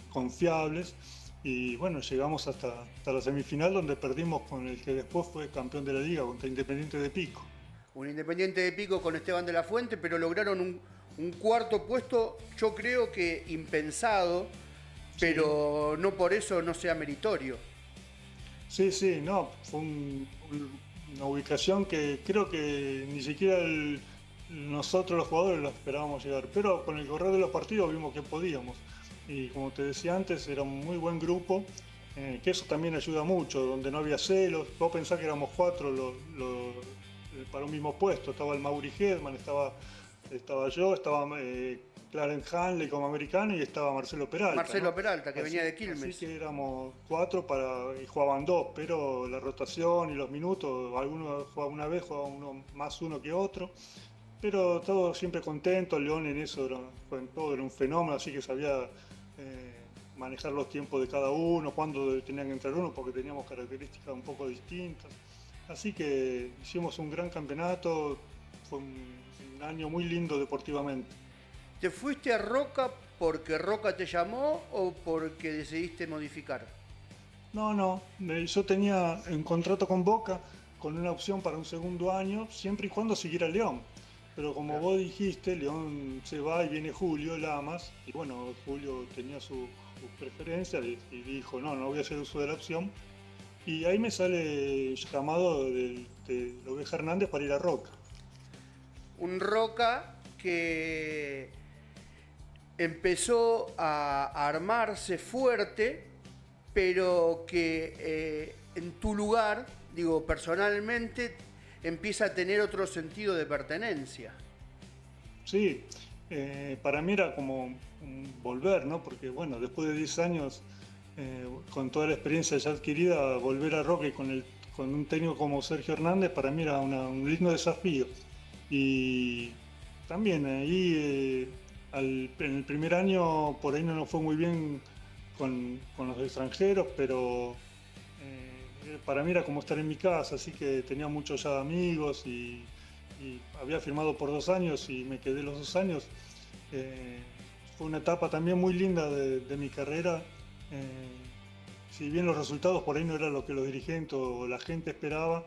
confiables. Y bueno, llegamos hasta la semifinal, donde perdimos con el que después fue campeón de la Liga, contra Independiente de Pico. Un Independiente de Pico con Esteban de la Fuente, pero lograron un 4º puesto, yo creo que impensado, pero sí, no por eso no sea meritorio. Sí, no, fue una ubicación que creo que ni siquiera nosotros los jugadores lo esperábamos llegar, pero con el correr de los partidos vimos que podíamos. Y como te decía antes, era un muy buen grupo, que eso también ayuda mucho, donde no había celos. Vos pensás que éramos 4 para un mismo puesto, estaba el Mauri Hedman, estaba yo, estaba Clarence Hanley como americano y estaba Marcelo Peralta. Marcelo ¿no? Peralta, que venía de Quilmes. Así que éramos 4 y jugaban 2, pero la rotación y los minutos, algunos jugaban una vez, jugaban uno que otro. Pero todos siempre contentos, León en eso en todo era un fenómeno, así que sabía manejar los tiempos de cada uno, cuándo tenían que entrar uno, porque teníamos características un poco distintas. Así que hicimos un gran campeonato, fue un año muy lindo deportivamente. ¿Te fuiste a Roca porque Roca te llamó o porque decidiste modificar? No, yo tenía un contrato con Boca con una opción para un segundo año, siempre y cuando siguiera León. Pero como Claro. vos dijiste, León se va y viene Julio Lamas, y bueno, Julio tenía sus preferencias y dijo, no voy a hacer uso de la opción. Y ahí me sale llamado de Oveja Hernández para ir a Roca. Un Roca que empezó a armarse fuerte, pero que en tu lugar, digo, personalmente, empieza a tener otro sentido de pertenencia. Sí, para mí era como un volver, ¿no? Porque bueno, después de 10 años, con toda la experiencia ya adquirida, volver a Roca y con un técnico como Sergio Hernández, para mí era un lindo desafío. Y también ahí, en el primer año, por ahí no nos fue muy bien con los extranjeros, pero para mí era como estar en mi casa, así que tenía muchos ya amigos y había firmado por 2 años y me quedé los 2 años. Fue una etapa también muy linda de mi carrera. Si bien los resultados por ahí no eran lo que los dirigentes o la gente esperaba,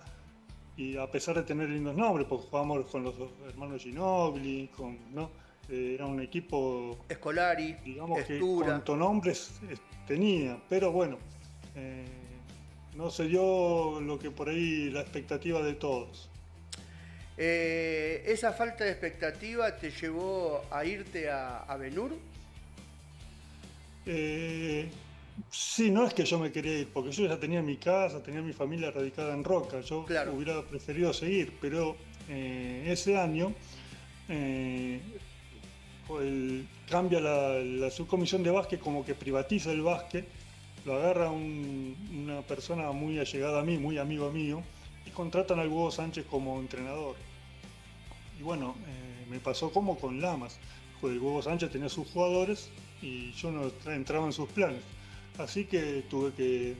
y a pesar de tener lindos nombres, porque jugábamos con los hermanos Ginóbili, ¿no? Era un equipo, Scolari, digamos que Estura. cuanto nombres tenía, pero bueno, no se dio lo que por ahí la expectativa de todos. ¿Esa falta de expectativa te llevó a irte a Benur? Sí, no es que yo me quería ir, porque yo ya tenía mi casa, tenía mi familia radicada en Roca, yo Claro. hubiera preferido seguir, pero ese año cambia la subcomisión de básquet, como que privatiza el básquet, lo agarra una persona muy allegada a mí, muy amigo mío, y contratan al Hugo Sánchez como entrenador. Y bueno, me pasó como con Lamas, el Hugo Sánchez tenía sus jugadores y yo no entraba en sus planes. Así que tuve que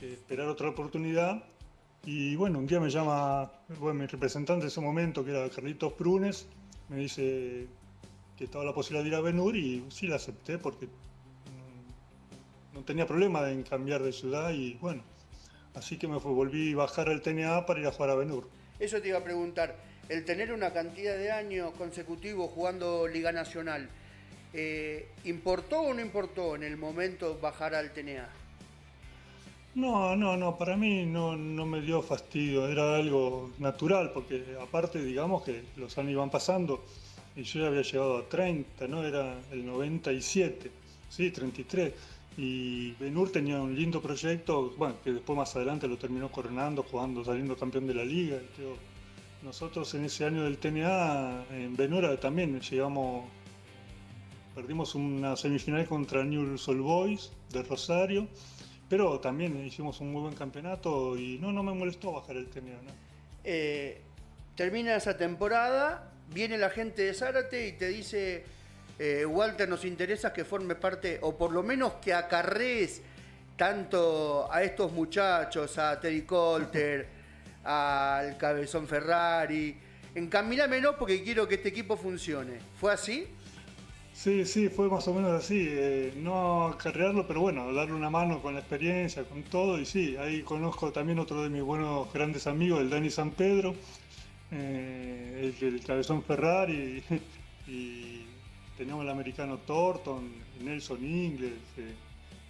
esperar otra oportunidad y bueno, un día me llama mi representante en ese momento, que era Carlitos Prunes, me dice que estaba la posibilidad de ir a Benur y sí la acepté porque no tenía problema en cambiar de ciudad y bueno, así que volví a bajar al TNA para ir a jugar a Benur. Eso te iba a preguntar, el tener una cantidad de años consecutivos jugando Liga Nacional, ¿importó o no importó en el momento bajar al TNA? No, para mí no me dio fastidio, era algo natural, porque aparte digamos que los años iban pasando y yo ya había llegado a 30, ¿no? Era el 97, sí, 33, y Benur tenía un lindo proyecto, bueno, que después más adelante lo terminó coronando, saliendo campeón de la liga. Nosotros en ese año del TNA, en Benur también perdimos una semifinal contra Newell's Old Boys de Rosario, pero también hicimos un muy buen campeonato y no me molestó bajar el TNA, ¿no? Termina esa temporada, viene la gente de Zárate y te dice, Walter, nos interesa que forme parte, o por lo menos que acarrees tanto a estos muchachos, a Teddy Colter, al Cabezón Ferrari, encamínamenos porque quiero que este equipo funcione. ¿Fue así? Sí, fue más o menos así, no acarrearlo, pero bueno, darle una mano con la experiencia, con todo, y sí, ahí conozco también otro de mis buenos grandes amigos, el Dani San Pedro, el Cabezón Ferrari, y teníamos el americano Thornton, Nelson Ingles,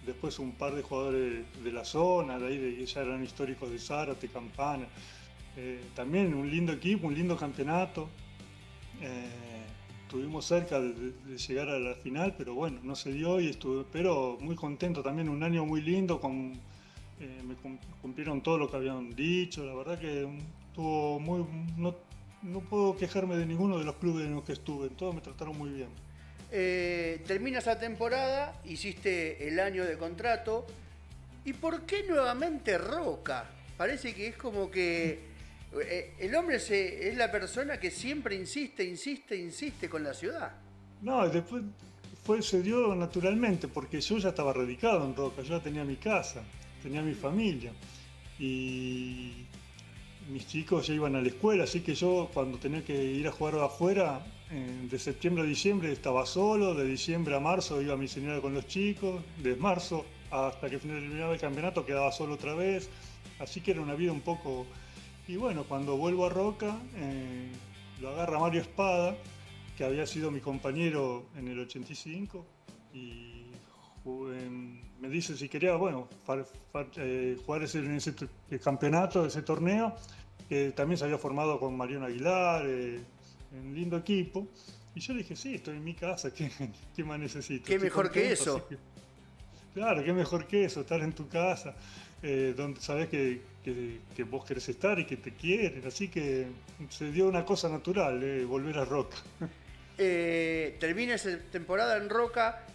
después un par de jugadores de la zona, de ahí que ya eran históricos de Zárate, Campana, también un lindo equipo, un lindo campeonato. Estuvimos cerca de llegar a la final, pero bueno, no se dio pero muy contento también, un año muy lindo, me cumplieron todo lo que habían dicho, la verdad que no puedo quejarme de ninguno de los clubes en los que estuve, todos me trataron muy bien. termina esa temporada, hiciste el año de contrato. ¿Y por qué nuevamente Roca? Parece que es como que el hombre es la persona que siempre insiste con la ciudad. No, después se dio naturalmente, porque yo ya estaba radicado en Roca, yo ya tenía mi casa, tenía mi familia. Y mis chicos ya iban a la escuela, así que yo cuando tenía que ir a jugar afuera, de septiembre a diciembre estaba solo, de diciembre a marzo iba a mi señora con los chicos, de marzo hasta que terminaba el campeonato quedaba solo otra vez, así que era una vida un poco... Y bueno, cuando vuelvo a Roca, lo agarra Mario Espada, que había sido mi compañero en el 85, y me dice si quería, bueno, jugar en ese campeonato, ese torneo, que también se había formado con Mariano Aguilar, un lindo equipo. Y yo le dije, sí, estoy en mi casa, ¿qué más necesito? ¿Qué mejor que eso? Claro, qué mejor que eso, estar en tu casa, donde sabes que vos querés estar y que te quieren. Así que se dio una cosa natural, volver a Roca. Termina esa temporada en Roca.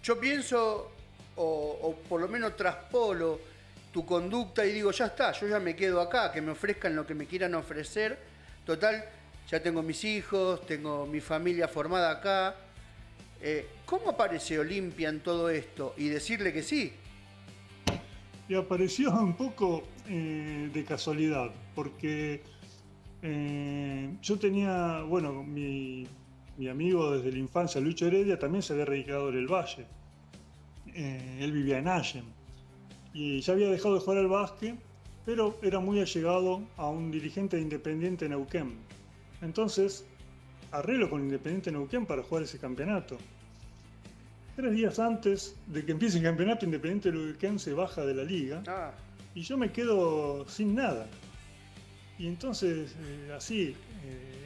Yo pienso, o por lo menos traspolo tu conducta y digo, ya está, yo ya me quedo acá, que me ofrezcan lo que me quieran ofrecer. Total, ya tengo mis hijos, tengo mi familia formada acá. ¿Cómo aparece Olimpia en todo esto? Y decirle que sí. Y apareció un poco de casualidad, porque yo tenía, bueno, mi amigo desde la infancia, Lucho Heredia, también se había radicado en el Valle. Él vivía en Allen. Y ya había dejado de jugar al básquet, pero era muy allegado a un dirigente de Independiente Neuquén. Entonces, arreglo con Independiente Neuquén para jugar ese campeonato. 3 días antes de que empiece el campeonato, Independiente Neuquén se baja de la liga y yo me quedo sin nada. Y entonces,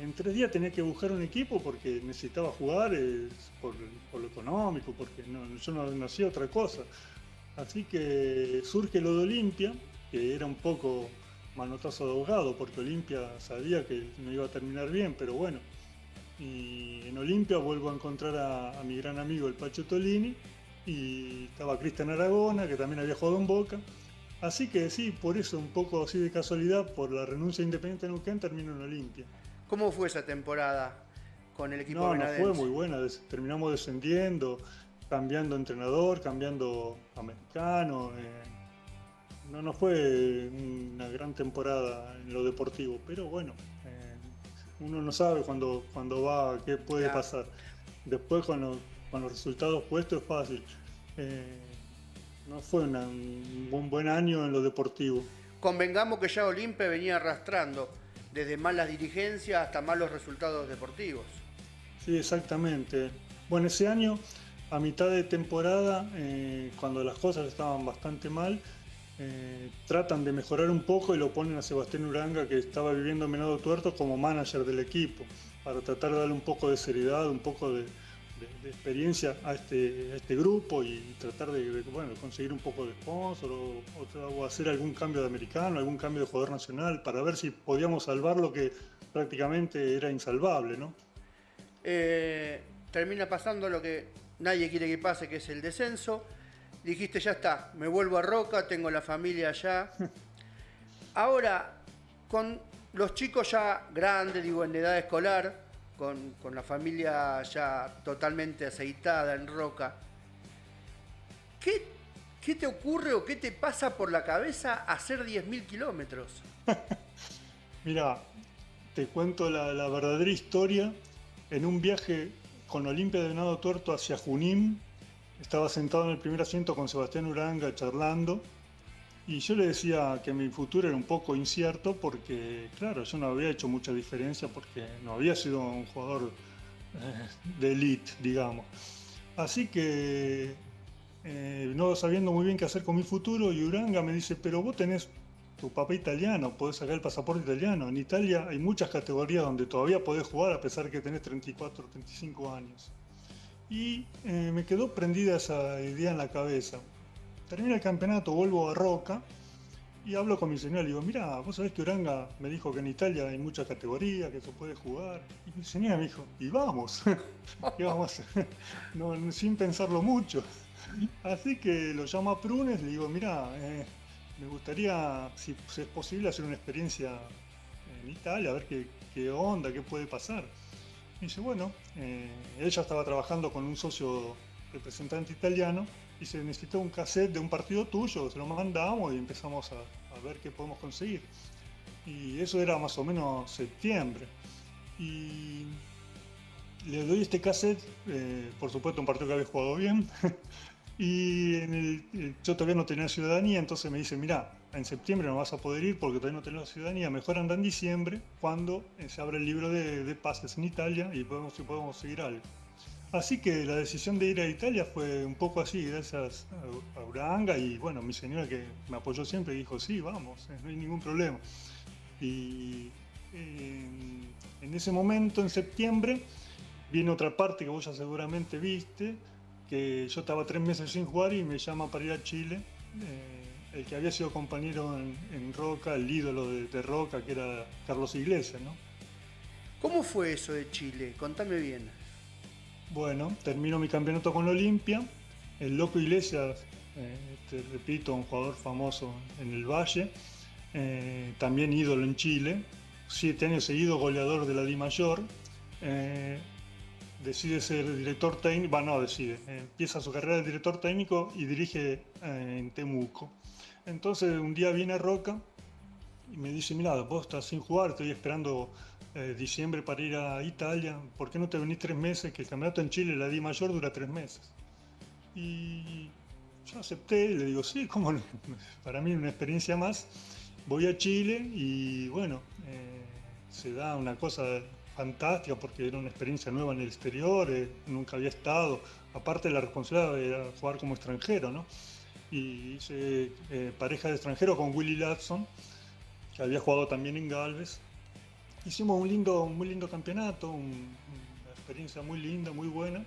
en 3 días tenía que buscar un equipo porque necesitaba jugar por lo económico, porque yo no hacía otra cosa. Así que surge lo de Olimpia, que era un poco manotazo de ahogado, porque Olimpia sabía que no iba a terminar bien, pero bueno. Y en Olimpia vuelvo a encontrar a mi gran amigo el Pacho Tolini, y estaba Cristian Aragona, que también había jugado en Boca. Así que sí, por eso un poco así de casualidad, por la renuncia a Independiente Neuquén, termino en Olimpia. ¿Cómo fue esa temporada con el equipo venadense? No fue muy buena, terminamos descendiendo, cambiando entrenador, cambiando americano. No fue una gran temporada en lo deportivo, pero bueno, uno no sabe cuando va qué puede pasar. Después con los resultados puestos es fácil. No fue un buen año en lo deportivo. Convengamos que ya Olimpia venía arrastrando desde malas dirigencias hasta malos resultados deportivos. Sí, exactamente. Bueno, ese año, a mitad de temporada, cuando las cosas estaban bastante mal, tratan de mejorar un poco y lo ponen a Sebastián Uranga, que estaba viviendo en Venado Tuerto, como manager del equipo, para tratar de darle un poco de seriedad, un poco de experiencia a este grupo y tratar de conseguir un poco de sponsor o hacer algún cambio de americano, algún cambio de jugador nacional, para ver si podíamos salvar lo que prácticamente era insalvable, ¿no? Termina pasando lo que nadie quiere que pase, que es el descenso. Dijiste, ya está, me vuelvo a Roca, tengo la familia allá. Ahora, con los chicos ya grandes, en edad escolar, con la familia ya totalmente aceitada en Roca, ¿qué te ocurre o qué te pasa por la cabeza hacer 10.000 kilómetros? Mira, te cuento la verdadera historia. En un viaje con Olimpia de Venado Tuerto hacia Junín, estaba sentado en el primer asiento con Sebastián Uranga charlando, y yo le decía que mi futuro era un poco incierto porque, claro, yo no había hecho mucha diferencia porque no había sido un jugador de elite, digamos. Así que, no sabiendo muy bien qué hacer con mi futuro, y Uranga me dice, pero vos tenés tu papá italiano, podés sacar el pasaporte italiano. En Italia hay muchas categorías donde todavía podés jugar a pesar que tenés 34 o 35 años. Y me quedó prendida esa idea en la cabeza. Termina el campeonato, vuelvo a Roca Y hablo con mi señora y le digo, mira, vos sabés que Uranga me dijo que en Italia hay mucha categoría, que se puede jugar. Y mi señora me dijo, y vamos, y vamos, no, sin pensarlo mucho. Así que lo llamo a Prunes, le digo, mira, me gustaría, si es posible, hacer una experiencia en Italia, a ver qué onda, qué puede pasar. Y dice, bueno, ella estaba trabajando con un socio representante italiano y se necesitó un cassette de un partido tuyo, se lo mandamos y empezamos a ver qué podemos conseguir. Y eso era más o menos septiembre. Y le doy este cassette, por supuesto un partido que había jugado bien, y yo todavía no tenía ciudadanía, entonces me dice, mira, en septiembre no vas a poder ir porque todavía no tenés la ciudadanía, mejor anda en diciembre cuando se abre el libro de pases en Italia y podemos seguir algo. Así que la decisión de ir a Italia fue un poco así, gracias a Uranga y bueno, mi señora que me apoyó siempre dijo, sí, vamos, no hay ningún problema. Y en ese momento, en septiembre, viene otra parte que vos ya seguramente viste, que yo estaba 3 meses sin jugar y me llama para ir a Chile, el que había sido compañero en Roca, el ídolo de Roca, que era Carlos Iglesias, ¿no? ¿Cómo fue eso de Chile? Contame bien. Bueno, termino mi campeonato con Olimpia. El Loco Iglesias, te repito, un jugador famoso en el Valle, también ídolo en Chile, 7 años seguidos goleador de la Di Mayor. Decide ser director técnico, empieza su carrera de director técnico y dirige en Temuco. Entonces un día viene a Roca y me dice, mira, vos estás sin jugar, estoy esperando diciembre para ir a Italia, ¿por qué no te venís 3 meses? Que el campeonato en Chile, la Di Mayor, dura 3 meses. Y yo acepté, le digo, sí, cómo no, para mí una experiencia más. Voy a Chile y bueno, se da una cosa fantástica porque era una experiencia nueva en el exterior, nunca había estado, aparte de la responsabilidad de jugar como extranjero, ¿no? Y hice pareja de extranjero con Willy Ladson, que había jugado también en Galvez. Hicimos un muy lindo campeonato, una experiencia muy linda, muy buena.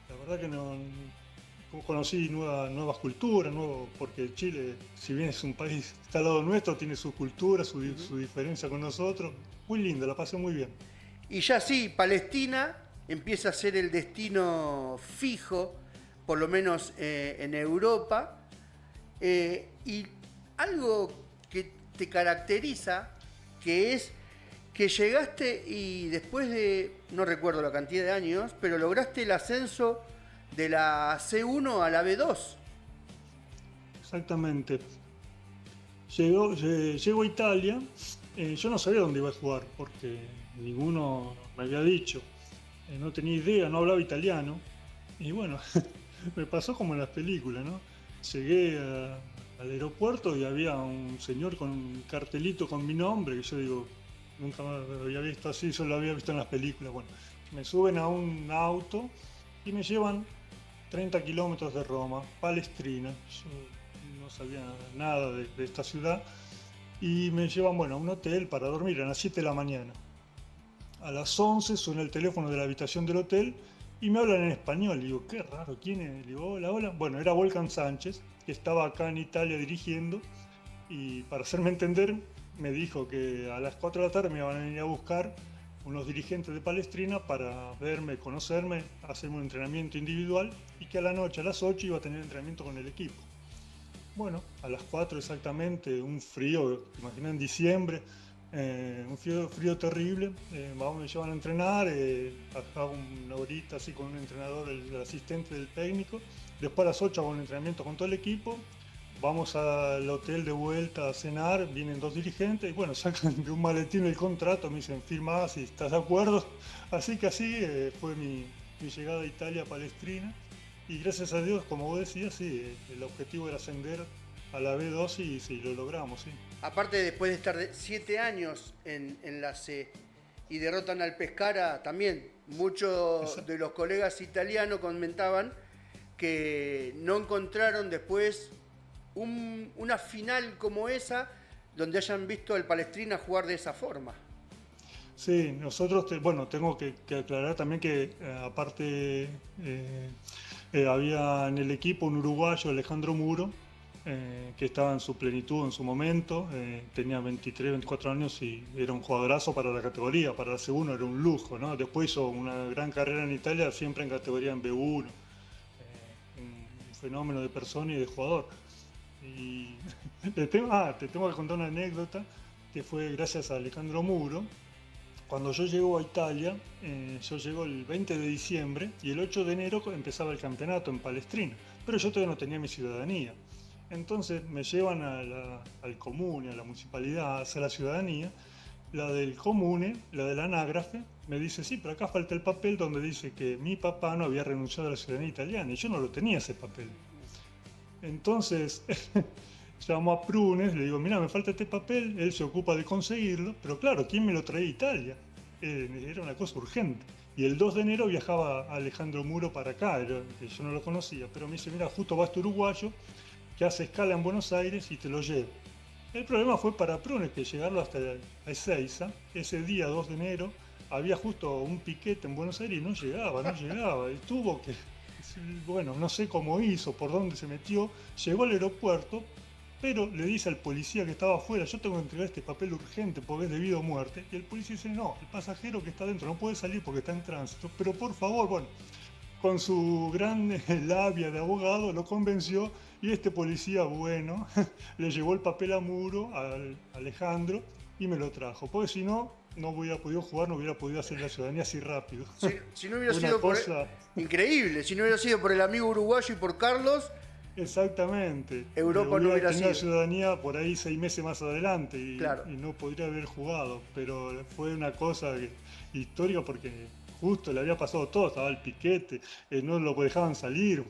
La verdad que conocí nuevas culturas, porque Chile, si bien es un país está al lado nuestro, tiene su cultura, su diferencia con nosotros. Muy lindo, la pasé muy bien. Y ya sí, Palestina empieza a ser el destino fijo, por lo menos en Europa. Y algo que te caracteriza, que es que llegaste y después de, no recuerdo la cantidad de años, pero lograste el ascenso de la C1 a la B2. Exactamente. Llego a Italia, yo no sabía dónde iba a jugar porque ninguno me había dicho, no tenía idea, no hablaba italiano y bueno, me pasó como en las películas, ¿no? Llegué al aeropuerto y había un señor con un cartelito con mi nombre que yo digo, nunca más lo había visto así, solo lo había visto en las películas. Bueno, me suben a un auto y me llevan 30 kilómetros de Roma, Palestrina. Yo no sabía nada de esta ciudad y me llevan, bueno, a un hotel para dormir a las 7 de la mañana. A las 11 suena el teléfono de la habitación del hotel y me hablan en español. Y digo, qué raro, ¿quién es? Le digo, hola, hola. Bueno, era Volcan Sánchez, que estaba acá en Italia dirigiendo. Y para hacerme entender, me dijo que a las 4 de la tarde me iban a venir a buscar unos dirigentes de Palestrina para verme, conocerme, hacerme un entrenamiento individual y que a la noche, a las 8, iba a tener entrenamiento con el equipo. Bueno, a las 4 exactamente, un frío, imagina en diciembre, un frío terrible, me llevan a entrenar, hago una horita así con un entrenador, el asistente del técnico, después a las 8 hago un entrenamiento con todo el equipo, vamos al hotel de vuelta a cenar, vienen 2 dirigentes y bueno, sacan de un maletín el contrato, me dicen firma si estás de acuerdo, así que así fue mi llegada a Italia, a Palestrina, y gracias a Dios, como vos decías, sí, el objetivo era ascender a la B2 y sí, lo logramos, sí. Aparte, después de estar 7 años en la C y derrotan al Pescara, también muchos de los colegas italianos comentaban que no encontraron después una final como esa donde hayan visto al Palestrina jugar de esa forma. Sí, nosotros, tengo que aclarar también que aparte había en el equipo un uruguayo, Alejandro Muro, que estaba en su plenitud en su momento. Tenía 23, 24 años y era un jugadorazo para la categoría. Para la C1 era un lujo, ¿no? Después hizo una gran carrera en Italia, siempre en categoría en B1. Un fenómeno de persona y de jugador. Y te tengo que contar una anécdota que fue gracias a Alejandro Muro. Cuando yo llego a Italia, yo llego el 20 de diciembre y el 8 de enero empezaba el campeonato en Palestrina, pero yo todavía no tenía mi ciudadanía. Entonces me llevan al comune, a la municipalidad, a hacer la ciudadanía. La del comune, la del anágrafe, me dice, sí, pero acá falta el papel donde dice que mi papá no había renunciado a la ciudadanía italiana y yo no lo tenía ese papel. Entonces llamo a Prunes, le digo, mira, me falta este papel, él se ocupa de conseguirlo, pero claro, ¿quién me lo traía a Italia? Era una cosa urgente. Y el 2 de enero viajaba Alejandro Muro para acá, que yo no lo conocía, pero me dice, mira, justo va este uruguayo que hace escala en Buenos Aires y te lo llevo. El problema fue para Prunes, que llegarlo hasta Ezeiza, ese día 2 de enero, había justo un piquete en Buenos Aires y no llegaba, y tuvo que, bueno, no sé cómo hizo, por dónde se metió, llegó al aeropuerto, pero le dice al policía que estaba afuera, yo tengo que entregar este papel urgente porque es debido a muerte, y el policía dice, no, el pasajero que está adentro no puede salir porque está en tránsito, pero por favor, bueno, con su gran labia de abogado lo convenció y este policía, bueno, le llevó el papel a Muro, a Alejandro, y me lo trajo, porque si no, no hubiera podido jugar, no hubiera podido hacer la ciudadanía así rápido. Si no hubiera sido increíble, si no hubiera sido por el amigo uruguayo y por Carlos. Exactamente. Europa no hubiera sido. La ciudadanía por ahí 6 meses más adelante y, claro. Y no podría haber jugado, pero fue una cosa histórica porque justo le había pasado todo, estaba el piquete, no lo dejaban salir,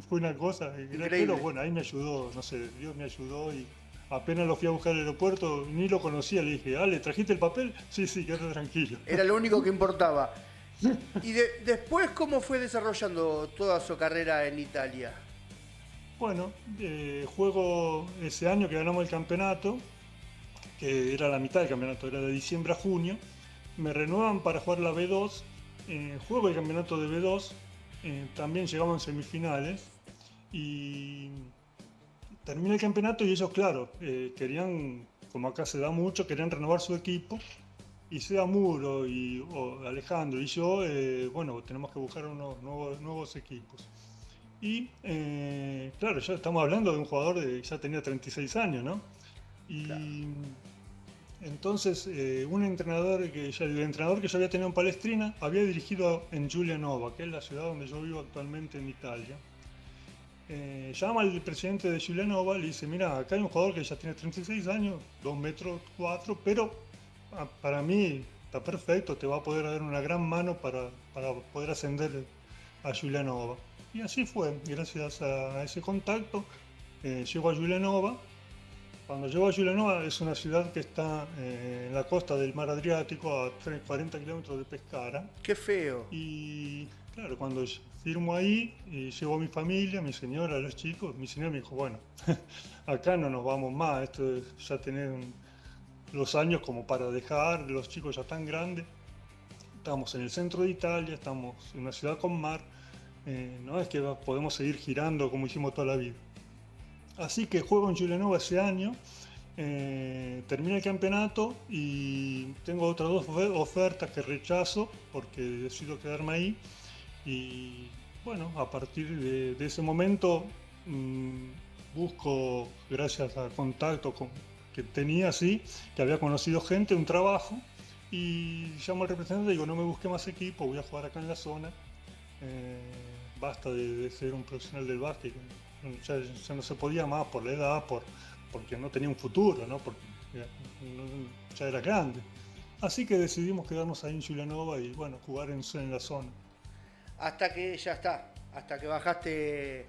fue una cosa increíble. Pero bueno, ahí me ayudó, no sé, Dios me ayudó y apenas lo fui a buscar al aeropuerto, ni lo conocía, le dije, Ale, ¿trajiste el papel? Sí, quédate tranquilo. Era lo único que importaba. ¿Y después cómo fue desarrollando toda su carrera en Italia? Bueno, juego ese año que ganamos el campeonato, que era la mitad del campeonato, era de diciembre a junio, me renuevan para jugar la B2, juego el campeonato de B2, también llegamos en semifinales y termina el campeonato y ellos, claro, querían, como acá se da mucho, querían renovar su equipo y sea Muro o Alejandro y yo, bueno, tenemos que buscar unos nuevos equipos. Y claro, ya estamos hablando de un jugador que ya tenía 36 años, ¿no? Y claro. Entonces el entrenador que yo había tenido en Palestrina había dirigido en Giulianova, que es la ciudad donde yo vivo actualmente en Italia. Llama al presidente de Giulianova, le dice, mira, acá hay un jugador que ya tiene 36 años, 2 metros 4, pero para mí está perfecto, te va a poder dar una gran mano para poder ascender a Giulianova. Y así fue, gracias a ese contacto, llego a Giulianova. Cuando llego a Giulianova es una ciudad que está en la costa del mar Adriático, a 40 kilómetros de Pescara. ¡Qué feo! Y claro, cuando firmo ahí, llevo a mi familia, a mi señora, a los chicos, mi señora me dijo, bueno, acá no nos vamos más, esto es ya tener los años como para dejar, los chicos ya están grandes. Estamos en el centro de Italia, estamos en una ciudad con mar. No es que podemos seguir girando como hicimos toda la vida. Así que juego en Giulianova ese año, termina el campeonato y tengo otras 2 ofertas que rechazo porque decido quedarme ahí. Y bueno, a partir de ese momento busco, gracias al contacto que tenía, sí, que había conocido gente, un trabajo, y llamo al representante y digo, no me busque más equipo, voy a jugar acá en la zona. Basta de ser un profesional del básquet, ya no se podía más por la edad, porque no tenía un futuro, ¿no? Porque ya era grande. Así que decidimos quedarnos ahí en Giulianova y bueno, jugar en la zona. Hasta que bajaste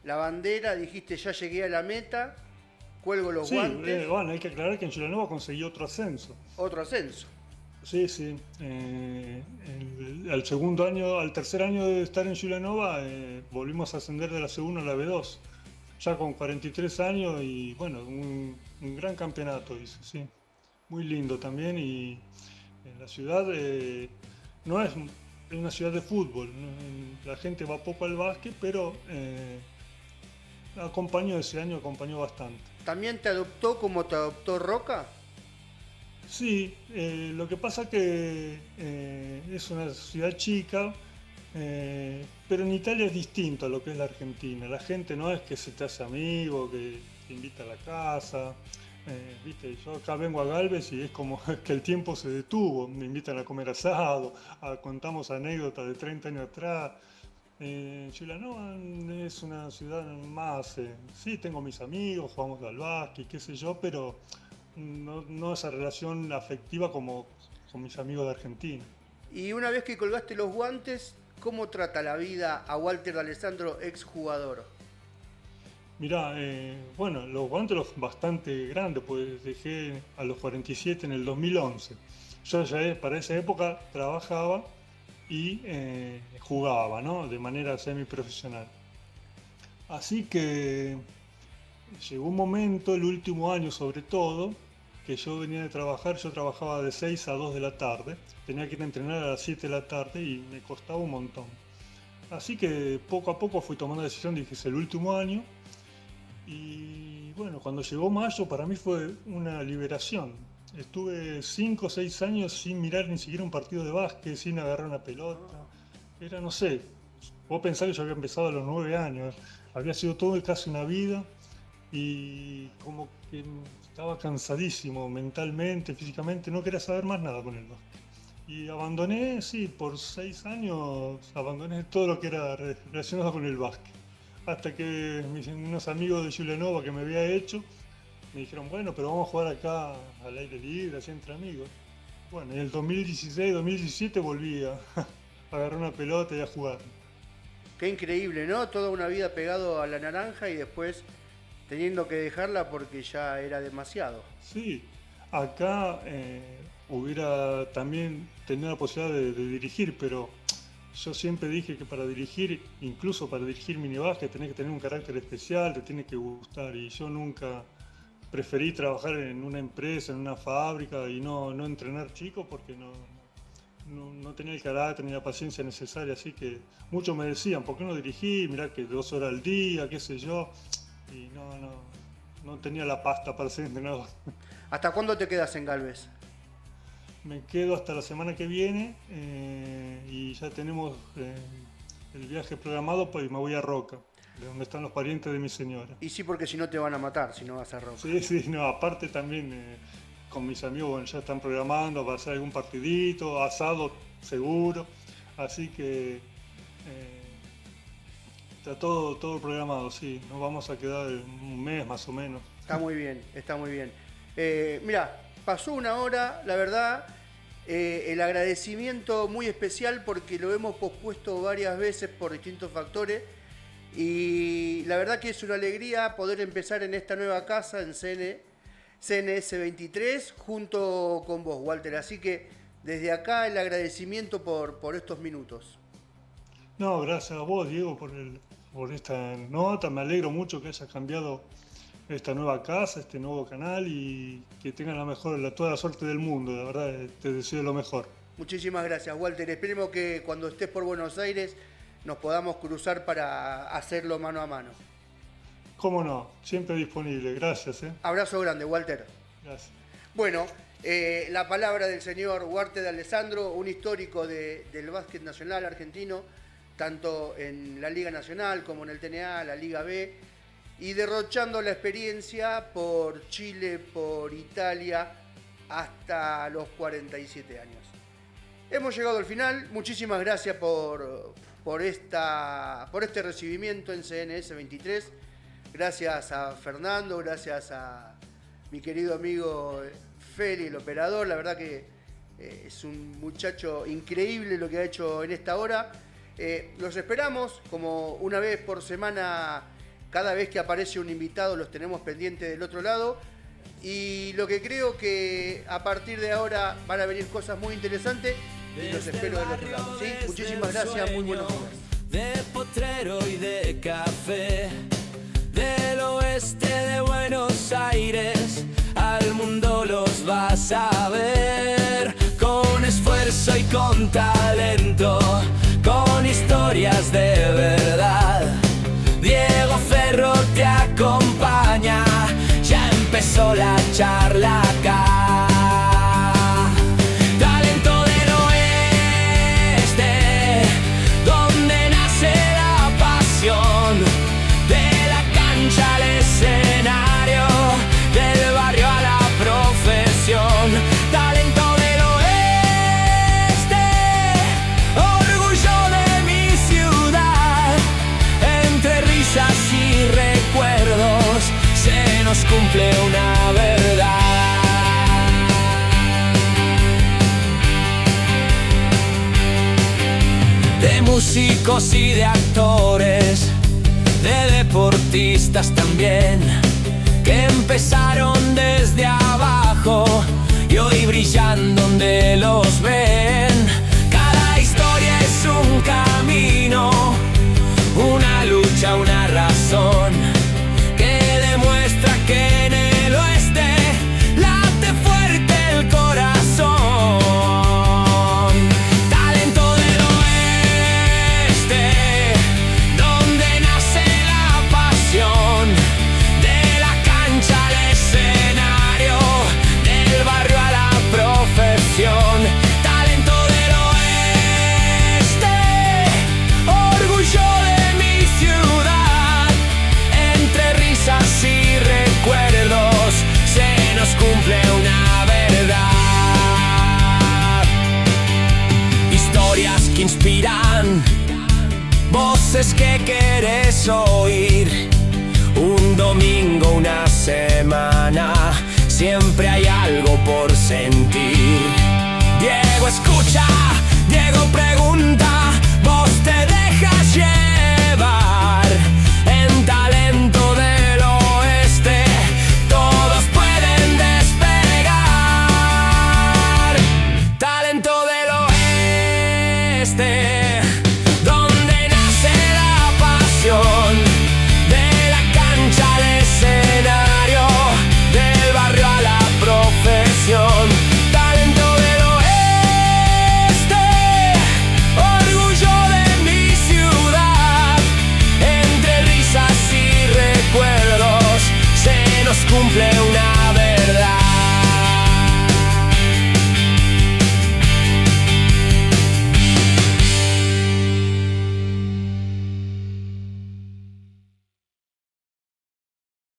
la bandera, dijiste ya llegué a la meta, cuelgo los guantes. Bueno, hay que aclarar que en Giulianova conseguí otro ascenso. ¿Otro ascenso? Sí. Al tercer año de estar en Giulianova, volvimos a ascender de la C1 a la B2, ya con 43 años y bueno, un gran campeonato, hice, sí. Muy lindo también y la ciudad no es una ciudad de fútbol, la gente va poco al básquet, pero acompañó ese año, acompañó bastante. ¿También te adoptó como te adoptó Roca? Sí, lo que pasa que es una ciudad chica, pero en Italia es distinto a lo que es la Argentina. La gente no es que se te hace amigo, que te invita a la casa. Viste, yo acá vengo a Galvez y es como que el tiempo se detuvo. Me invitan a comer asado, contamos anécdotas de 30 años atrás. Giulianova es una ciudad más, sí, tengo mis amigos, jugamos al básquet, qué sé yo, pero no esa relación afectiva como con mis amigos de Argentina. Y una vez que colgaste los guantes, ¿cómo trata la vida a Walter D'Alessandro, exjugador? Mirá, bueno, los guantes los bastante grandes, pues dejé a los 47 en el 2011. Yo ya para esa época trabajaba y jugaba, ¿no? De manera semiprofesional. Así que llegó un momento, el último año sobre todo, que yo venía de trabajar, yo trabajaba de 6 a 2 de la tarde, tenía que ir a entrenar a las 7 de la tarde y me costaba un montón. Así que poco a poco fui tomando la decisión, dije, es el último año. Y bueno, cuando llegó mayo para mí fue una liberación. Estuve 5 o 6 años sin mirar ni siquiera un partido de básquet, sin agarrar una pelota. Era, no sé, vos pensás que yo había empezado a los 9 años, había sido todo casi una vida y como que estaba cansadísimo mentalmente, físicamente, no quería saber más nada con el básquet. Y abandoné, sí, por 6 años abandoné todo lo que era relacionado con el básquet. Hasta que unos amigos de Giulianova que me había hecho me dijeron, bueno, pero vamos a jugar acá al aire libre, así entre amigos. Bueno, en el 2016, 2017 volví a agarrar una pelota y a jugar. Qué increíble, ¿no? Toda una vida pegado a la naranja y después teniendo que dejarla porque ya era demasiado. Sí, acá hubiera también tenido la posibilidad de dirigir, pero yo siempre dije que para dirigir, incluso para dirigir minibásquet, tenés que tener un carácter especial, te tiene que gustar, y yo nunca preferí trabajar en una empresa, en una fábrica y no entrenar chicos porque no tenía el carácter ni la paciencia necesaria, así que muchos me decían, ¿por qué no dirigí? Mirá que 2 horas al día, qué sé yo, y no tenía la pasta para ser entrenador. ¿Hasta cuándo te quedas en Galvez? Me quedo hasta la semana que viene y ya tenemos el viaje programado, pues me voy a Roca, de donde están los parientes de mi señora. Y sí, porque si no te van a matar, si no vas a Roca. Sí, no, aparte también con mis amigos, bueno, ya están programando para hacer algún partidito, asado seguro, así que está todo programado, sí, nos vamos a quedar un mes más o menos. Está muy bien, está muy bien. Mira, pasó una hora, la verdad, el agradecimiento muy especial porque lo hemos pospuesto varias veces por distintos factores y la verdad que es una alegría poder empezar en esta nueva casa en CNS 23 junto con vos, Walter. Así que desde acá el agradecimiento por estos minutos. No, gracias a vos, Diego, por esta nota. Me alegro mucho que hayas cambiado esta nueva casa, este nuevo canal y que tengan toda la suerte del mundo. La verdad, te deseo lo mejor. Muchísimas gracias, Walter. Esperemos que cuando estés por Buenos Aires nos podamos cruzar para hacerlo mano a mano. Cómo no, siempre disponible. Gracias. Abrazo grande, Walter. Gracias. Bueno, la palabra del señor Walter D'Alessandro, un histórico del básquet nacional argentino, tanto en la Liga Nacional como en el TNA, la Liga B, y derrochando la experiencia por Chile, por Italia, hasta los 47 años. Hemos llegado al final. Muchísimas gracias por este recibimiento en CNS 23. Gracias a Fernando, gracias a mi querido amigo Feli, el operador. La verdad que es un muchacho increíble lo que ha hecho en esta hora. Los esperamos como una vez por semana. Cada vez que aparece un invitado los tenemos pendientes del otro lado. Y lo que creo que a partir de ahora van a venir cosas muy interesantes y los espero del otro lado. ¿Sí? Muchísimas gracias, muy buenos días. De potrero y de café, del oeste de Buenos Aires, al mundo los vas a ver. Con esfuerzo y con talento, con historias de verdad. Diego Ferro te empezó la charla acá. Talento del oeste, donde nace la pasión, de la cancha al escenario, del barrio a la profesión. Talento del oeste, orgullo de mi ciudad, entre risas y recuerdos se nos cumple una verdad. De músicos y de actores, de deportistas también, que empezaron desde abajo y hoy brillan donde los ven. Cada historia es un camino, una lucha, una razón, que demuestra que en el oeste late fuerte el corazón. Talento del oeste, donde nace la pasión, de la cancha al escenario, del barrio a la profesión. Talento del oeste, orgullo de mi ciudad, entre risas y recuerdos se nos cumple una verdad. Historias que inspiran, voces que quieres oír. Un domingo, una semana, siempre hay algo por sentir. Diego escucha, Diego pregunta, vos te dejas llevar. En Talento del Oeste todos pueden despegar. Talento del Oeste, donde nace la pasión, de la cancha al escenario, del barrio a la profesión. Talento del oeste, orgullo de mi ciudad, entre risas y recuerdos se nos cumple un